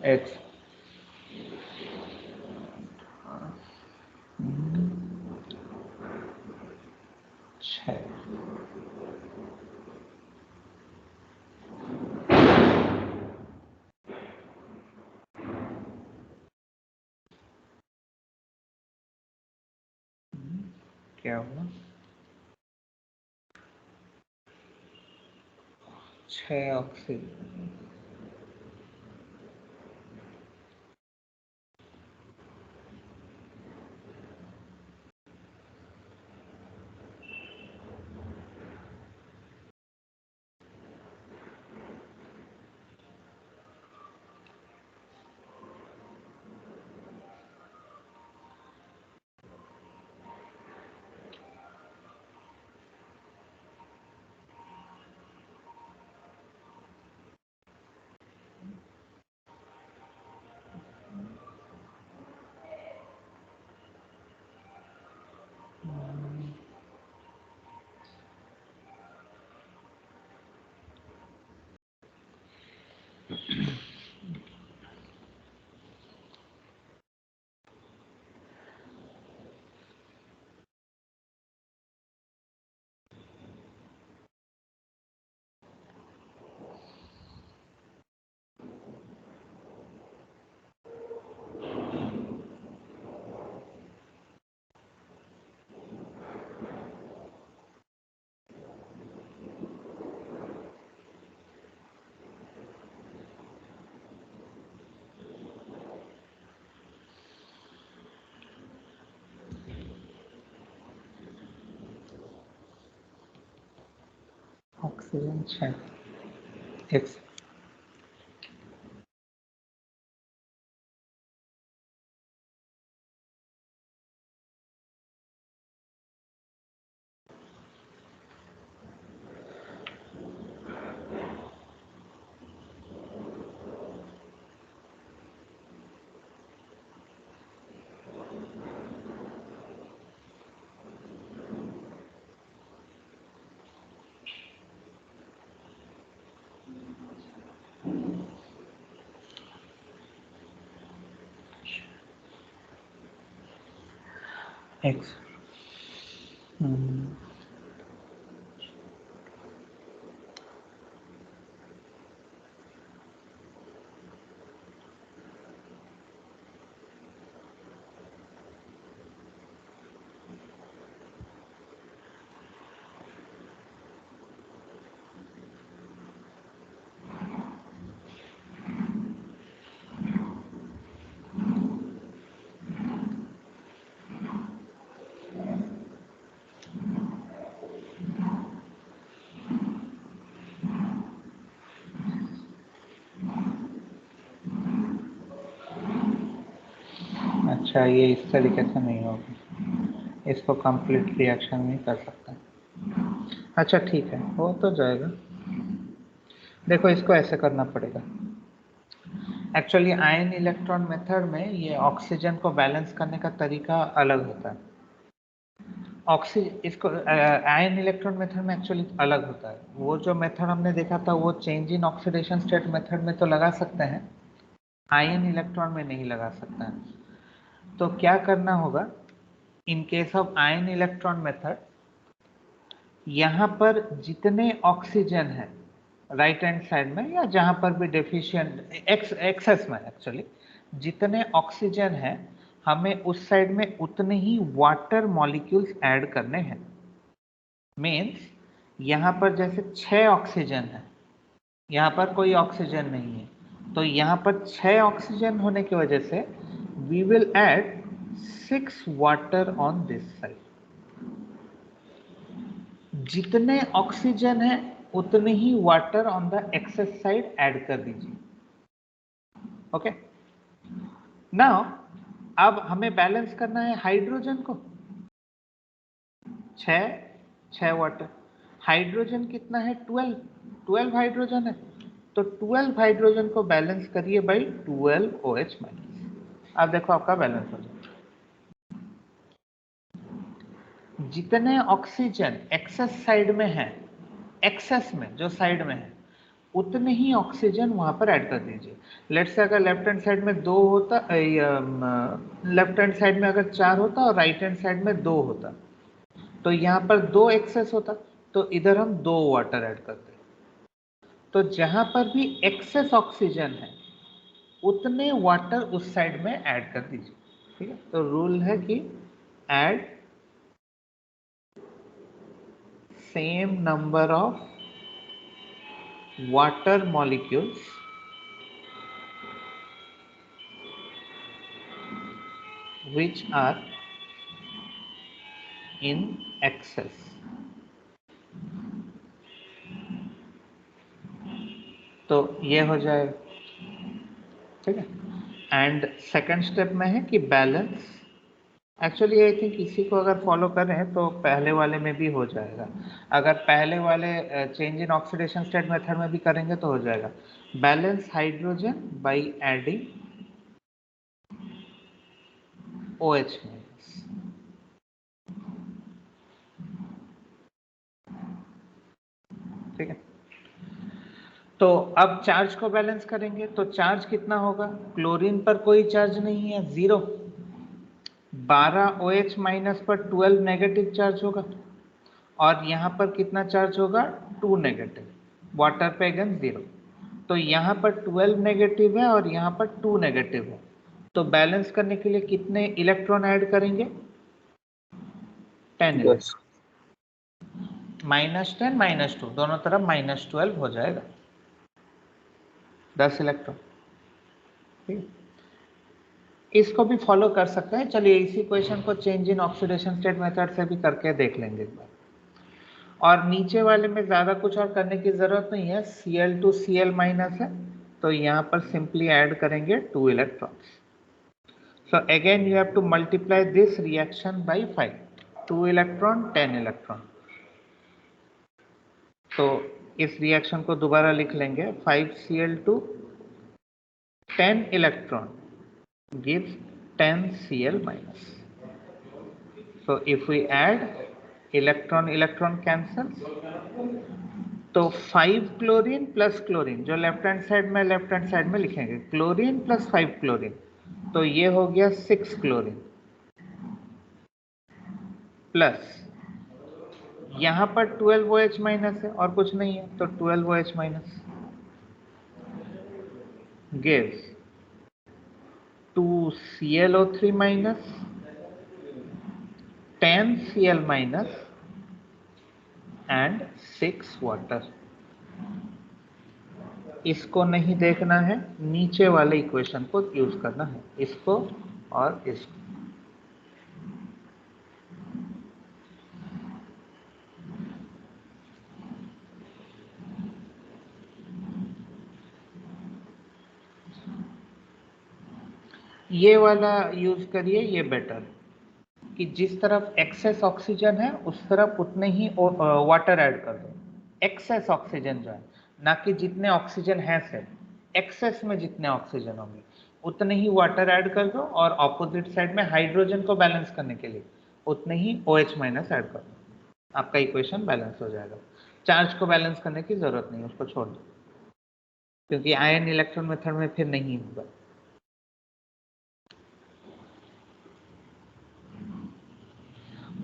X 6, क्या हुआ, 6 ऑक्सीजन। ऑक्सीजन 6 X X अच्छा, ये इस तरीके से नहीं होगा, इसको कंप्लीट रिएक्शन नहीं कर सकता। अच्छा ठीक है, हो तो जाएगा। देखो इसको ऐसे करना पड़ेगा, एक्चुअली आयन इलेक्ट्रॉन मेथड में ये ऑक्सीजन को बैलेंस करने का तरीका अलग होता है। इसको आयन इलेक्ट्रॉन मेथड में एक्चुअली अलग होता है। वो जो मेथड हमने देखा था वो change in oxidation state method में तो लगा सकते हैं, आयन इलेक्ट्रॉन में नहीं लगा सकते हैं। तो क्या करना होगा in case of ion electron method, यहाँ पर जितने ऑक्सीजन है राइट हैंड साइड में या जहां पर भी डेफिशिएंट एक्सेस में, एक्चुअली जितने ऑक्सीजन है हमें उस साइड में उतने ही वाटर मॉलिक्यूल्स ऐड करने हैं। मीन्स यहाँ पर जैसे 6 ऑक्सीजन है, यहाँ पर कोई ऑक्सीजन नहीं है, तो यहाँ पर 6 ऑक्सीजन होने की वजह से we will add 6 water on this side. जितने ऑक्सीजन है उतने ही water on the excess side add कर दीजिए। ओके, नाउ अब हमें बैलेंस करना है हाइड्रोजन को। 6 वाटर, हाइड्रोजन कितना है 12 हाइड्रोजन है, तो 12 हाइड्रोजन को बैलेंस करिए बाई 12 OH माइनस। अब देखो आपका बैलेंस हो जाएगा। जितने ऑक्सीजन एक्सेस साइड में है, एक्सेस में जो साइड में है उतने ही ऑक्सीजन वहां पर ऐड कर दीजिए। लेट्स से अगर लेफ्ट हैंड साइड में 2 होता, लेफ्ट हैंड साइड में अगर 4 होता और राइट हैंड साइड में 2 होता, तो यहाँ पर 2 एक्सेस होता, तो इधर हम 2 वाटर ऐड करते। तो जहां पर भी एक्सेस ऑक्सीजन है उतने वाटर उस साइड में ऐड कर दीजिए। ठीक है, तो रूल है कि add same number of water molecules which are in excess। तो ये हो जाएगा। ठीक है, एंड सेकंड स्टेप में है कि बैलेंस। एक्चुअली आई थिंक इसी को अगर फॉलो करें तो पहले वाले में भी हो जाएगा। अगर पहले वाले change in oxidation state method में भी करेंगे तो हो जाएगा। Balance hydrogen by adding OH minus. ठीक है, तो अब चार्ज को बैलेंस करेंगे तो चार्ज कितना होगा? क्लोरीन पर कोई चार्ज नहीं है, 0। 12 OH माइनस पर 12 नेगेटिव चार्ज होगा, और यहाँ पर कितना चार्ज होगा? 2 नेगेटिव। वाटर पे अगेन 0, तो यहाँ पर 12 नेगेटिव है और यहाँ पर 2 नेगेटिव है। तो बैलेंस करने के लिए कितने इलेक्ट्रॉन ऐड करेंगे? 10 इलेक्ट्रॉन। -10 -2 दोनों तरफ -12 हो जाएगा, 10 इलेक्ट्रॉन। ठीक, इसको भी फॉलो कर सकते हैं। चलिए इसी क्वेश्चन को change in oxidation state method से भी करके देख लेंगे एक बार। और नीचे वाले में ज़्यादा कुछ और करने की ज़रूरत नहीं है, Cl2 Cl माइनस है, तो यहाँ पर सिंपली ऐड करेंगे 2 electrons. So again you have to multiply this reaction by 5, 2 electron 10 electron. तो इस रिएक्शन को दोबारा लिख लेंगे, 5Cl2 10 electron gives 10 Cl minus. So if we add electron cancels, तो 5 क्लोरीन प्लस क्लोरीन, जो लेफ्ट हैंड साइड में लिखेंगे क्लोरीन प्लस 5 क्लोरीन, तो ये हो गया 6 क्लोरीन, प्लस यहाँ पर 12 OH माइनस है और कुछ नहीं है, तो 12 OH minus gives 2 ClO3 minus 10 Cl minus and 6 water। इसको नहीं देखना है, नीचे वाले इक्वेशन को यूज करना है, इसको और इसको। ये वाला यूज करिए, ये बेटर, कि जिस तरफ एक्सेस ऑक्सीजन है उस तरफ उतने ही वाटर ऐड कर दो। एक्सेस ऑक्सीजन जो है, ना कि जितने ऑक्सीजन है सिर्फ, एक्सेस में जितने ऑक्सीजन होंगे उतने ही वाटर ऐड कर दो, और ऑपोजिट साइड में हाइड्रोजन को बैलेंस करने के लिए उतने ही OH माइनस ऐड कर दो, आपका इक्वेशन बैलेंस हो जाएगा। चार्ज को बैलेंस करने की जरूरत नहीं, उसको छोड़ दो, क्योंकि आयन इलेक्ट्रॉन मेथड में फिर नहीं होगा।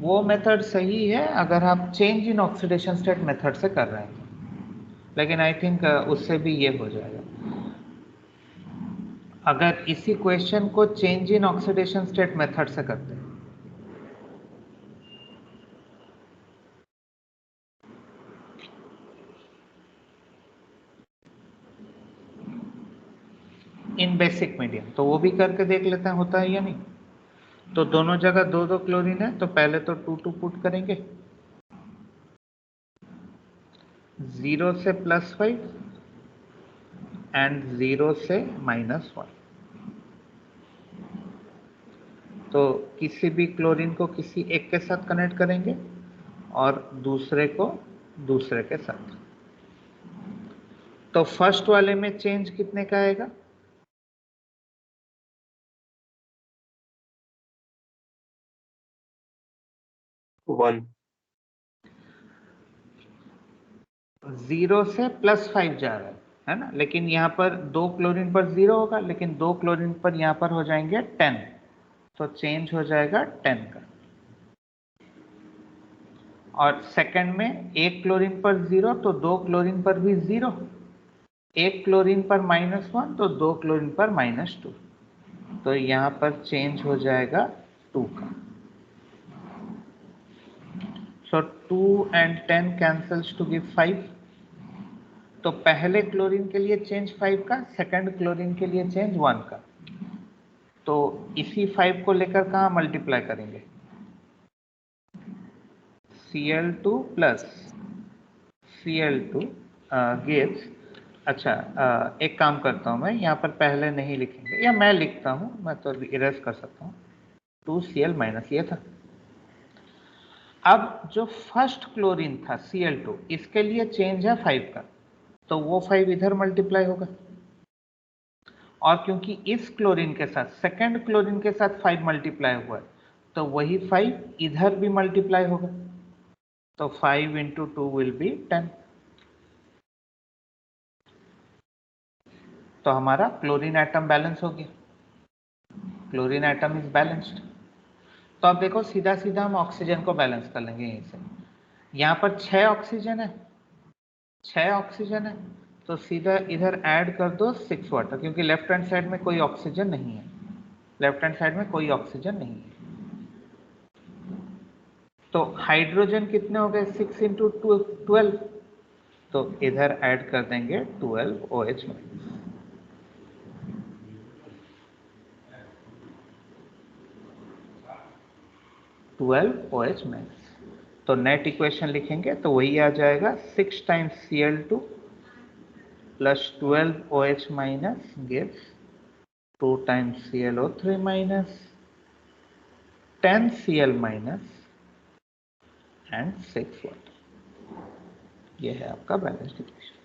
वो मेथड सही है अगर आप change in oxidation state method से कर रहे हैं, लेकिन आई थिंक उससे भी ये हो जाएगा। अगर इसी क्वेश्चन को change in oxidation state method से करते हैं, इन बेसिक मीडियम, तो वो भी करके देख लेते हैं होता है या नहीं। तो दोनों जगह 2-2 क्लोरीन है, तो पहले तो 2-2 पुट करेंगे, 0 से +5 एंड 0 से -1। तो किसी भी क्लोरीन को किसी एक के साथ कनेक्ट करेंगे और दूसरे को दूसरे के साथ। तो फर्स्ट वाले में चेंज कितने का आएगा? 1. 0 से +5 जा रहा है ना, लेकिन यहाँ पर 2 क्लोरीन पर 0 होगा, लेकिन 2 क्लोरीन पर यहाँ पर हो जाएंगे 10, तो चेंज हो जाएगा 10 का। और सेकंड में 1 क्लोरीन पर 0, तो 2 क्लोरीन पर भी 0, 1 क्लोरीन पर -1, तो 2 क्लोरीन पर -2, तो यहाँ पर चेंज हो जाएगा 2 का। सो 2 and 10 cancels to give 5। तो पहले क्लोरीन के लिए चेंज 5 का, सेकंड क्लोरीन के लिए चेंज 1 का। तो इसी 5 को लेकर कहाँ मल्टीप्लाई करेंगे? Cl2 प्लस Cl2 गिव्स, अच्छा एक काम करता हूँ मैं, यहाँ पर पहले नहीं लिखेंगे, या मैं लिखता हूँ, मैं तो इरेज कर सकता हूँ, 2Cl माइनस ये था। अब जो फर्स्ट क्लोरीन था Cl2, इसके लिए चेंज है 5 का, तो वो 5 इधर मल्टीप्लाई होगा, और क्योंकि इस क्लोरीन के साथ सेकंड क्लोरीन के साथ 5 मल्टीप्लाई हुआ है, तो वही 5 इधर भी मल्टीप्लाई होगा, तो 5 into 2 will be 10। तो हमारा क्लोरीन एटम बैलेंस हो गया, क्लोरीन एटम इज बैलेंस्ड। तो अब देखो सीधा सीधा हम ऑक्सीजन को बैलेंस कर लेंगे यहीं से। यहाँ पर 6 ऑक्सीजन है, 6 ऑक्सीजन है, तो सीधा इधर ऐड कर दो 6 वाटर, क्योंकि लेफ्ट हैंड साइड में कोई ऑक्सीजन नहीं है, लेफ्ट हैंड साइड में कोई ऑक्सीजन नहीं है। तो हाइड्रोजन कितने हो गए? 6 into 12, तो इधर ऐड कर देंगे 12 OH माइनस। 12 OH माइनस, तो नेट इक्वेशन लिखेंगे तो वही आ जाएगा 6 times Cl2 plus 12 OH minus gives 2 times ClO3 minus 10 Cl minus and 6 water। ये है आपका बैलेंस्ड इक्वेशन।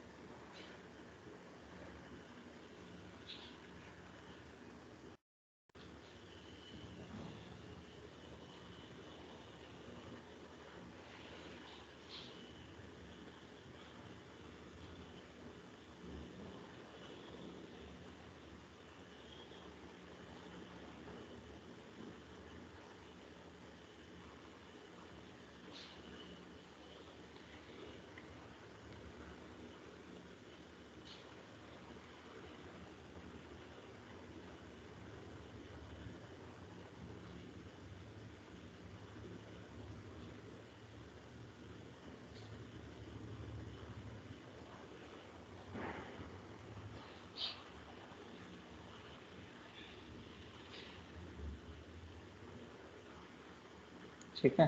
ठीक है,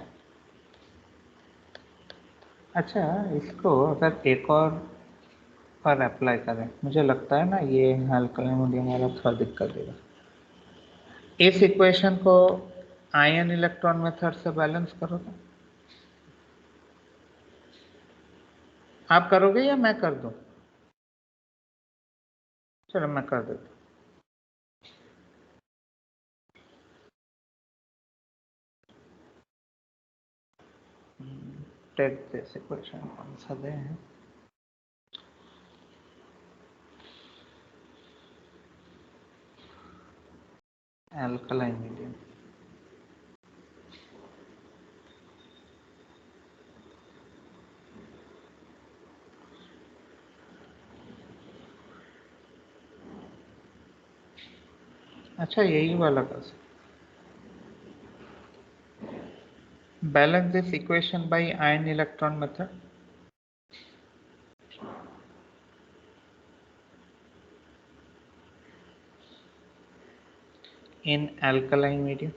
अच्छा इसको अगर एक और पर अप्लाई करें, मुझे लगता है ना ये अल्कली अमोनियम वाला थोड़ा दिक्कत देगा। इस इक्वेशन को आयन इलेक्ट्रॉन मेथड से बैलेंस करोगे, आप करोगे या मैं कर दूं? चलो मैं कर देता हूँ। टेक जैसे क्वेश्चन कौन सा दे हैं? Alkaline medium. अच्छा यही वाला कर सकते। Balance this equation by ion electron method. In alkaline medium.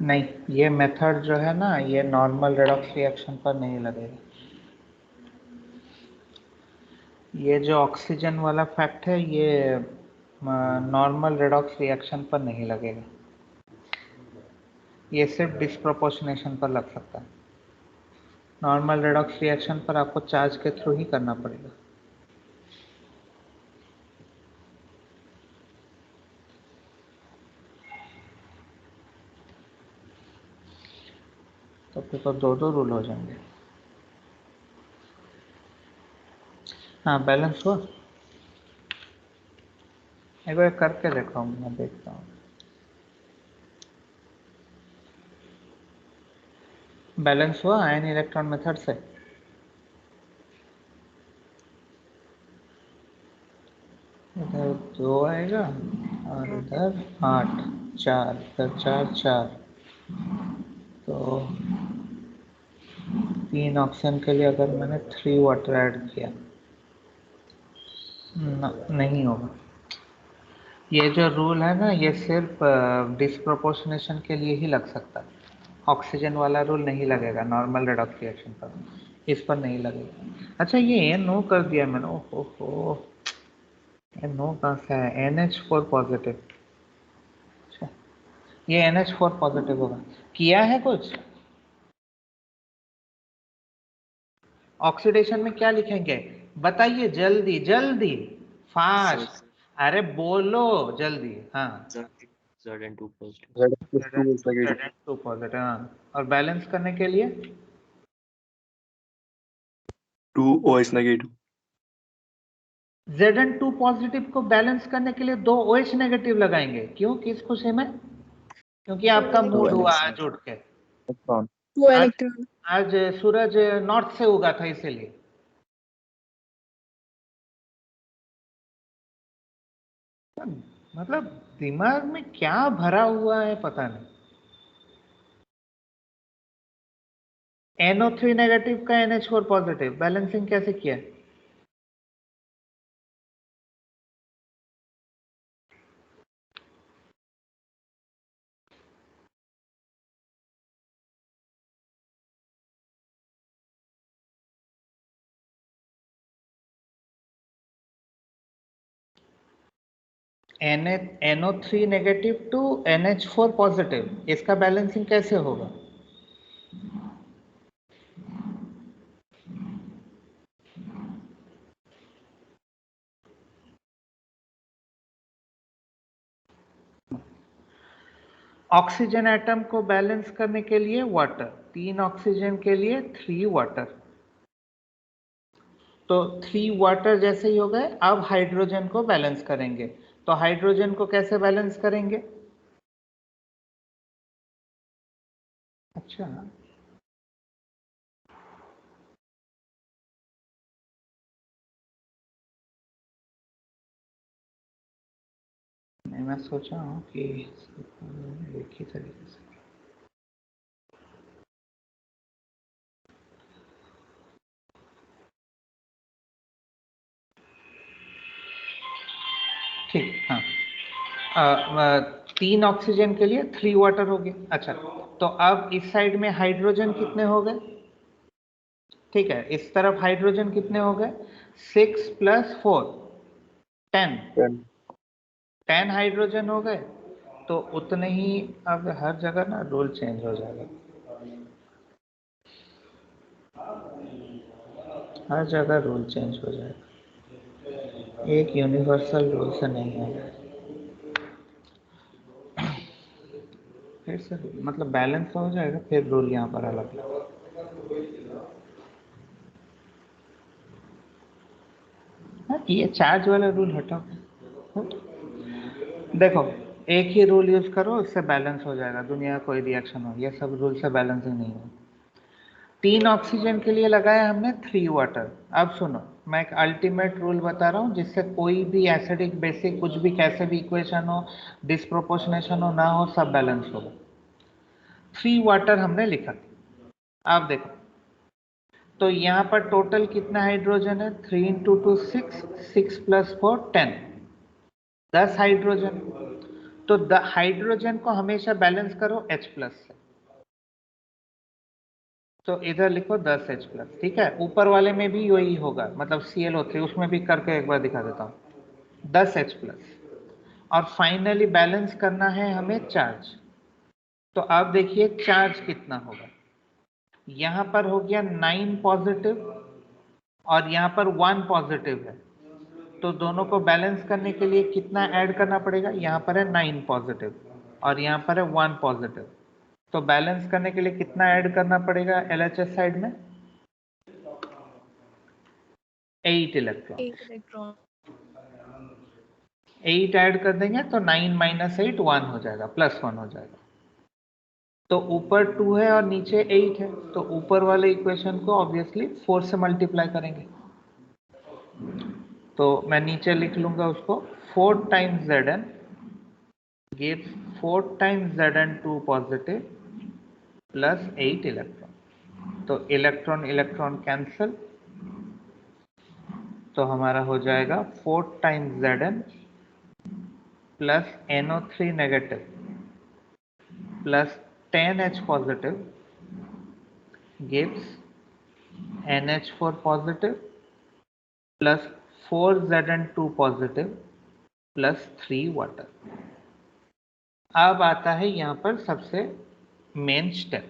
नहीं, ये मेथड जो है ना, ये नॉर्मल रेडॉक्स रिएक्शन पर नहीं लगेगा। ये जो ऑक्सीजन वाला फैक्ट है, ये नॉर्मल रेडॉक्स रिएक्शन पर नहीं लगेगा। ये सिर्फ डिस्प्रोपोर्शनेशन पर लग सकता है। नॉर्मल रेडॉक्स रिएक्शन पर आपको चार्ज के थ्रू ही करना पड़ेगा। तो फिर तो दो रूल हो जाएंगे। हाँ, बैलेंस हुआ। एक बार करके देखो, मैं देखता हूँ। बैलेंस हुआ आयन इलेक्ट्रॉन मेथड से। इधर 2 आएगा और इधर 8, 4, इधर 4, 4। तो 3 ऑक्सीजन के लिए अगर मैंने 3 वाटर ऐड किया, नहीं होगा। ये जो रूल है ना, ये सिर्फ डिस्प्रोपोर्शनेशन के लिए ही लग सकता है। ऑक्सीजन वाला रूल नहीं लगेगा नॉर्मल रेडॉक्स रिएक्शन पर, इस पर नहीं लगेगा। अच्छा, ये नो कर दिया मैंने। ओहो, ये नो कहाँ से है? NH4 positive. अच्छा, ये NH4 पॉजिटिव होगा। किया है कुछ? ऑक्सीडेशन में क्या लिखेंगे बताइए, जल्दी जल्दी, फास्ट। अरे बोलो जल्दी। हाँ, Zn2 positive. Z+2 is negative. Two positive. हाँ, और बैलेंस करने के लिए 2 OH negative. Zn2 पॉजिटिव को बैलेंस करने के लिए 2 OH नेगेटिव लगाएंगे। क्यों, किस खुशी में? क्योंकि आपका मूड हुआ आज उठ के। Electron. वो आज इलेक्ट्रॉन। आज सूरज नॉर्थ से उगा था, इसीलिए। मतलब दिमाग में क्या भरा हुआ है पता नहीं। NO3 नेगेटिव का NH4 पॉजिटिव बैलेंसिंग कैसे किया? NO3 negative to NH4 positive, इसका बैलेंसिंग कैसे होगा? ऑक्सीजन एटम को बैलेंस करने के लिए वाटर, 3 ऑक्सीजन के लिए 3 वाटर, तो 3 वाटर जैसे ही हो गए, अब हाइड्रोजन को बैलेंस करेंगे। तो हाइड्रोजन को कैसे बैलेंस करेंगे? अच्छा, नहीं, मैं सोचा हूँ कि एक ही तरीके से। ठीक, हाँ, 3 ऑक्सीजन के लिए 3 वाटर हो गए। अच्छा, तो अब इस साइड में हाइड्रोजन कितने हो गए? ठीक है, इस तरफ हाइड्रोजन कितने हो गए? 6 + 4 10 10 हाइड्रोजन हो गए। तो उतने ही, अब हर जगह ना रूल चेंज हो जाएगा, हर जगह रूल चेंज हो जाएगा, एक यूनिवर्सल रूल से नहीं है। फिर से मतलब बैलेंस हो जाएगा, फिर रूल यहाँ पर अलग है। ये चार्ज वाला रूल हटाओ। देखो, एक ही रूल यूज करो, इससे बैलेंस हो जाएगा, दुनिया का कोई रिएक्शन हो, ये सब रूल से बैलेंसिंग नहीं है। 3 ऑक्सीजन के लिए लगाया हमने 3 वाटर। अब सुनो, मैं एक अल्टीमेट रूल बता रहा हूँ, जिससे कोई भी एसिडिक बेसिक कुछ भी कैसे भी इक्वेशन हो, डिस्प्रोपोर्शनेशन हो ना हो, सब बैलेंस होगा। 3 वाटर हमने लिखा। अब देखो, तो यहाँ पर टोटल कितना हाइड्रोजन है? 3 × 2 6, 6 + 4 10, 10 हाइड्रोजन। तो हाइड्रोजन को हमेशा बैलेंस करो H+ से, तो इधर लिखो 10H+, ठीक है। ऊपर वाले में भी वही होगा, मतलब ClO3, उसमें भी करके एक बार दिखा देता हूँ, 10H+। और फाइनली बैलेंस करना है हमें चार्ज। तो आप देखिए चार्ज कितना होगा। यहाँ पर हो गया 9 पॉजिटिव और यहाँ पर 1 पॉजिटिव है, तो दोनों को बैलेंस करने के लिए कितना ऐड करना पड़ेगा? यहाँ पर है 9 पॉजिटिव और यहाँ पर है 1 पॉजिटिव, तो बैलेंस करने के लिए कितना ऐड करना पड़ेगा LHS साइड में? 8 इलेक्ट्रॉन। 8 इलेक्ट्रॉन। 8 ऐड कर देंगे तो 9 - 8 1 हो जाएगा, +1 हो जाएगा। तो ऊपर 2 है और नीचे 8 है, तो ऊपर वाले इक्वेशन को ऑब्वियसली 4 से मल्टीप्लाई करेंगे। तो मैं नीचे लिख लूंगा उसको, 4 × Zn gives 4 × Zn2 positive + 8 electron. तो इलेक्ट्रॉन इलेक्ट्रॉन कैंसल, तो हमारा हो जाएगा 4 × Zn + NO3 negative + 10H positive gives NH4 positive + 4 Zn2 positive + 3 water. अब आता है यहाँ पर सबसे मेन स्टेप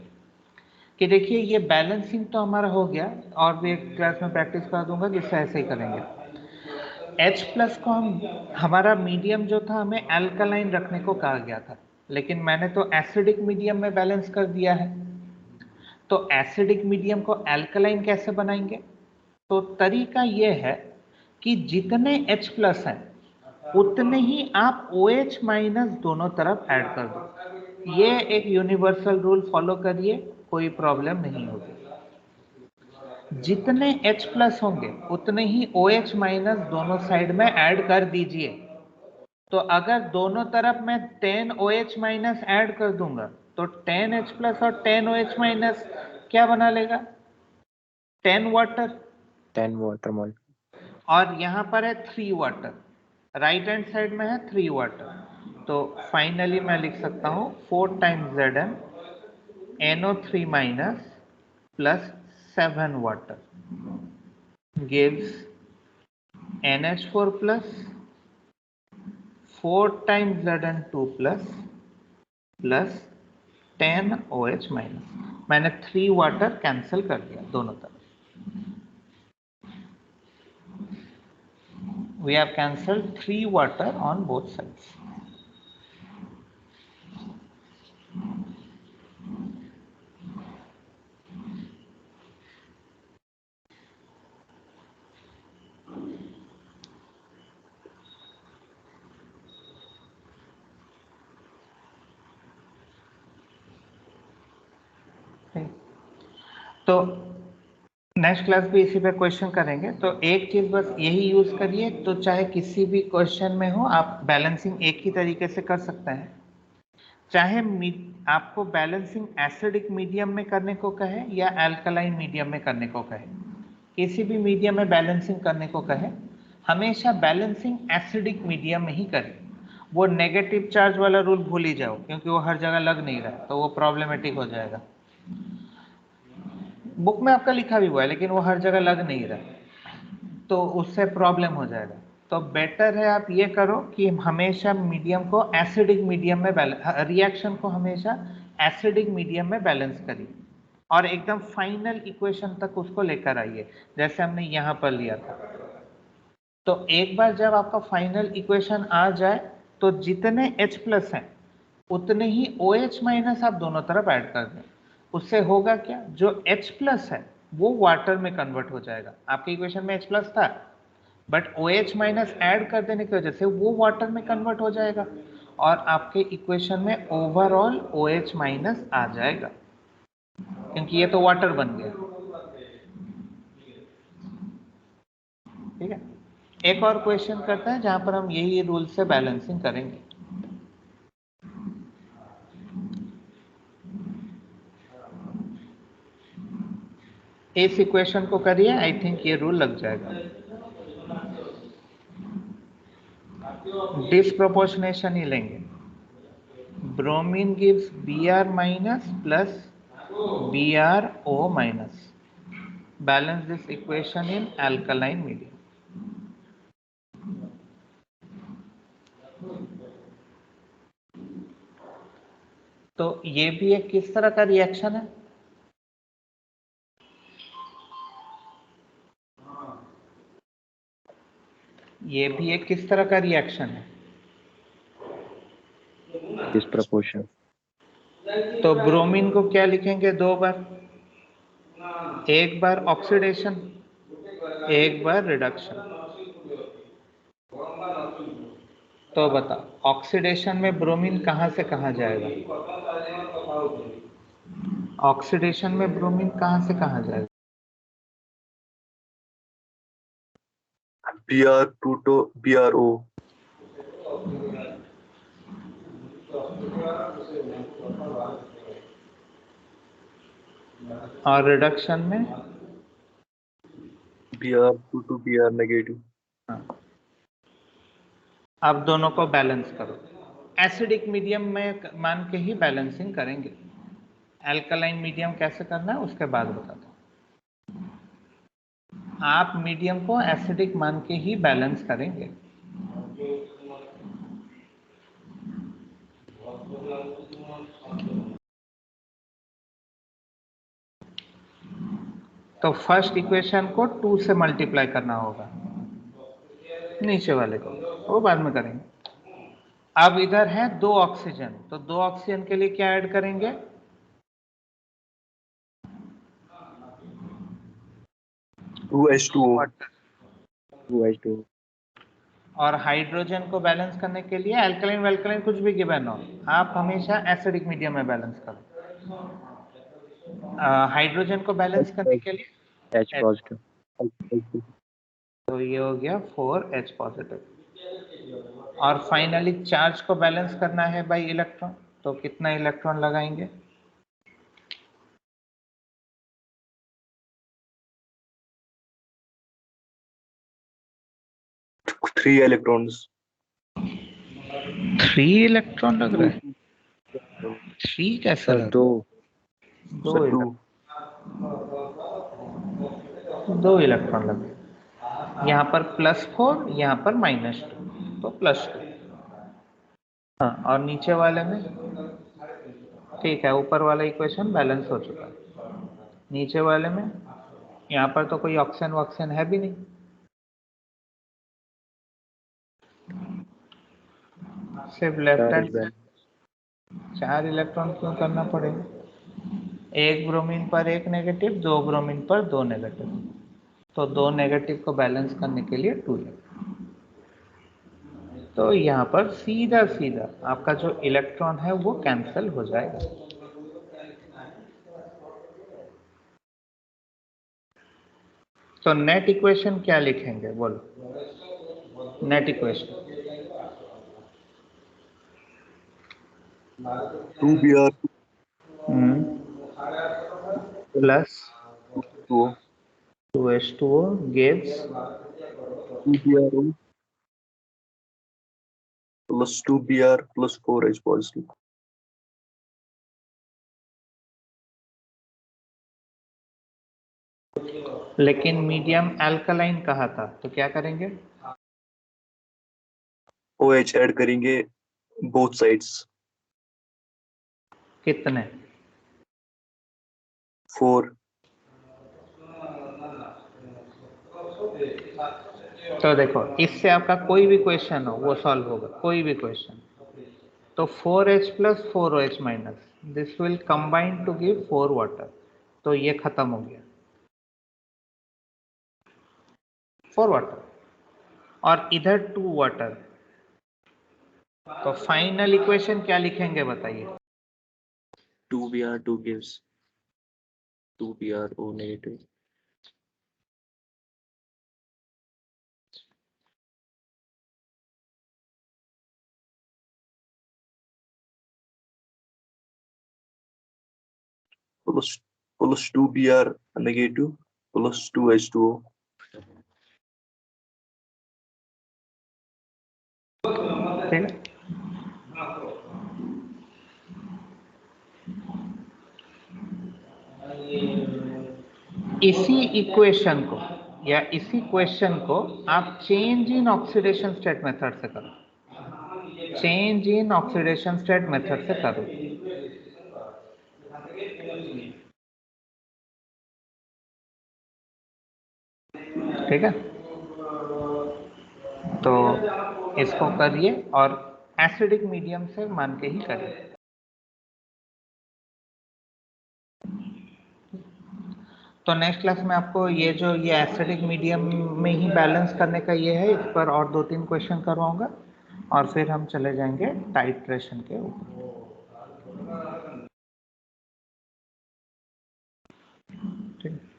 कि देखिए ये बैलेंसिंग तो हमारा हो गया, और भी एक क्लास में प्रैक्टिस करा दूंगा जिससे ऐसे ही करेंगे। H+ को हमारा मीडियम जो था, हमें अल्कलाइन रखने को कहा गया था, लेकिन मैंने तो एसिडिक मीडियम में बैलेंस कर दिया है। तो एसिडिक मीडियम को अल्कलाइन कैसे बनाएंगे? तो तरीका यह है कि जितने H+ हैं उतने ही आप OH- दोनों तरफ ऐड कर दो। ये एक यूनिवर्सल रूल फॉलो करिए, कोई प्रॉब्लम नहीं होगी। जितने H+ होंगे उतने ही OH- दोनों साइड में ऐड कर दीजिए। तो अगर दोनों तरफ मैं 10 OH- ऐड कर दूंगा तो 10 H+ और 10 OH- क्या बना लेगा? 10 वाटर। 10 water mole. और यहाँ पर है 3 वाटर, राइट हैंड साइड में है 3 वाटर। तो फाइनली मैं लिख सकता हूँ 4 × Zn NO3- + 7 water gives NH4 + 4 times Zn2 plus 10 OH minus. मैंने 3 वाटर कैंसिल कर दिया दोनों तरफ। We have cancelled 3 water on both sides. तो नेक्स्ट क्लास भी इसी पे क्वेश्चन करेंगे। तो एक चीज बस यही यूज करिए, तो चाहे किसी भी क्वेश्चन में हो आप बैलेंसिंग एक ही तरीके से कर सकते हैं। चाहे आपको बैलेंसिंग एसिडिक मीडियम में करने को कहे या अल्कलाइन मीडियम में करने को कहे, किसी भी मीडियम में बैलेंसिंग करने को कहे, हमेशा बैलेंसिंग एसिडिक मीडियम में ही करें। वो नेगेटिव चार्ज वाला रूल भूल ही जाओ, क्योंकि वो हर जगह लग नहीं रहा है, तो वो प्रॉब्लमेटिक हो जाएगा। बुक में आपका लिखा भी हुआ है लेकिन वो हर जगह लग नहीं रहा है, तो उससे प्रॉब्लम हो जाएगा। तो बेटर है आप ये करो कि हमेशा मीडियम को एसिडिक मीडियम में रिएक्शन को हमेशा एसिडिक मीडियम में बैलेंस करिए और एकदम फाइनल इक्वेशन तक उसको लेकर आइए, जैसे हमने यहाँ पर लिया था। तो एक बार जब आपका फाइनल इक्वेशन आ जाए तो जितने H+ हैं उतने ही OH- आप दोनों तरफ ऐड कर दें। उससे होगा क्या, जो H+ है वो वाटर में कन्वर्ट हो जाएगा। आपके इक्वेशन में H+ था, बट OH- ऐड कर देने की वजह से वो वाटर में कन्वर्ट हो जाएगा और आपके इक्वेशन में ओवरऑल OH- आ जाएगा, क्योंकि ये तो वाटर बन गया। ठीक है, एक और क्वेश्चन करते हैं जहां पर हम यही रूल से बैलेंसिंग करेंगे। इस इक्वेशन को करिए, आई थिंक ये रूल लग जाएगा। डिस्प्रोपोर्शनेशन ही लेंगे। Bromine gives Br- plus BrO-। Balance this equation in alkaline medium. तो ये भी एक किस तरह का रिएक्शन है, ये भी एक किस तरह का रिएक्शन है। डिस्प्रपोर्शन। तो ब्रोमीन को क्या लिखेंगे, 2 बार, एक बार ऑक्सीडेशन, एक बार रिडक्शन। तो बताओ ऑक्सीडेशन में ब्रोमीन कहां से कहां जाएगा, ऑक्सीडेशन में ब्रोमीन कहां से कहां जाएगा। Br2 to BrO। और रिडक्शन में Br2 to Br-। हाँ। अब दोनों को बैलेंस करो, एसिडिक मीडियम में मान के ही बैलेंसिंग करेंगे। अल्कलाइन मीडियम कैसे करना है उसके बाद बताता हूं। आप मीडियम को एसिडिक मान के ही बैलेंस करेंगे। तो फर्स्ट इक्वेशन को 2 से मल्टीप्लाई करना होगा, नीचे वाले को, वो बाद में करेंगे। अब इधर है 2 ऑक्सीजन, तो 2 ऑक्सीजन के लिए क्या ऐड करेंगे, 2H2O। 2H2। और हाइड्रोजन को बैलेंस करने के लिए अल्कलाइन वेल्कलाइन कुछ भी गिवन हो, आप हमेशा एसिडिक मीडियम में बैलेंस करो। हाइड्रोजन को बैलेंस करने के लिए H पॉजिटिव। तो ये हो गया 4H पॉजिटिव। और फाइनली चार्ज को बैलेंस करना है बाय इलेक्ट्रॉन, तो कितना इलेक्ट्रॉन लगाएंगे, थ्री इलेक्ट्रॉन्स। 3 इलेक्ट्रॉन लग रहा है, 3 कैसा लग दो। रहा है, 2 इलेक्ट्रॉन लगे। यहाँ पर +4, यहाँ पर -2, तो +2। हाँ, और नीचे वाले में ठीक है, ऊपर वाला इक्वेशन बैलेंस हो चुका है। नीचे वाले में यहाँ पर तो कोई ऑक्सीजन वॉक्सीजन है भी नहीं, सिर्फ लेफ्ट हैंड साइड 4 इलेक्ट्रॉन क्यों करना पड़ेगा? एक ब्रोमीन पर एक नेगेटिव, 2 ब्रोमीन पर 2 नेगेटिव, तो 2 नेगेटिव को बैलेंस करने के लिए 2 इलेक्ट्रॉन। तो यहाँ पर सीधा सीधा आपका जो इलेक्ट्रॉन है वो कैंसिल हो जाएगा। तो नेट इक्वेशन क्या लिखेंगे बोलो? Net equation 2Br plus 2O 2H2O gives 2BrO plus 2Br plus 4H positive. लेकिन मीडियम अल्कलाइन कहा था, तो क्या करेंगे? OH ऐड करेंगे both sides. कितने? 4. तो देखो, इससे आपका कोई भी क्वेश्चन हो वो सॉल्व होगा, कोई भी क्वेश्चन। तो 4H plus 4OH minus, this will combine to give 4 water, तो ये खत्म हो गया 4 वाटर, और इधर 2 वाटर। तो फाइनल इक्वेशन क्या लिखेंगे बताइए? 2Br2 gives 2BrO negative. plus 2Br negative plus 2H2O. ठीक है, इसी इक्वेशन को या इसी क्वेश्चन को आप change in oxidation state method से करो, change in oxidation state method से करो। ठीक है, तो इसको करिए और एसिडिक मीडियम से मान के ही करिए। तो नेक्स्ट क्लास में आपको ये जो ये एसिडिक मीडियम में ही बैलेंस करने का ये है, इस पर और 2-3 क्वेश्चन करवाऊंगा और फिर हम चले जाएंगे टाइट्रेशन के ऊपर। ठीक है।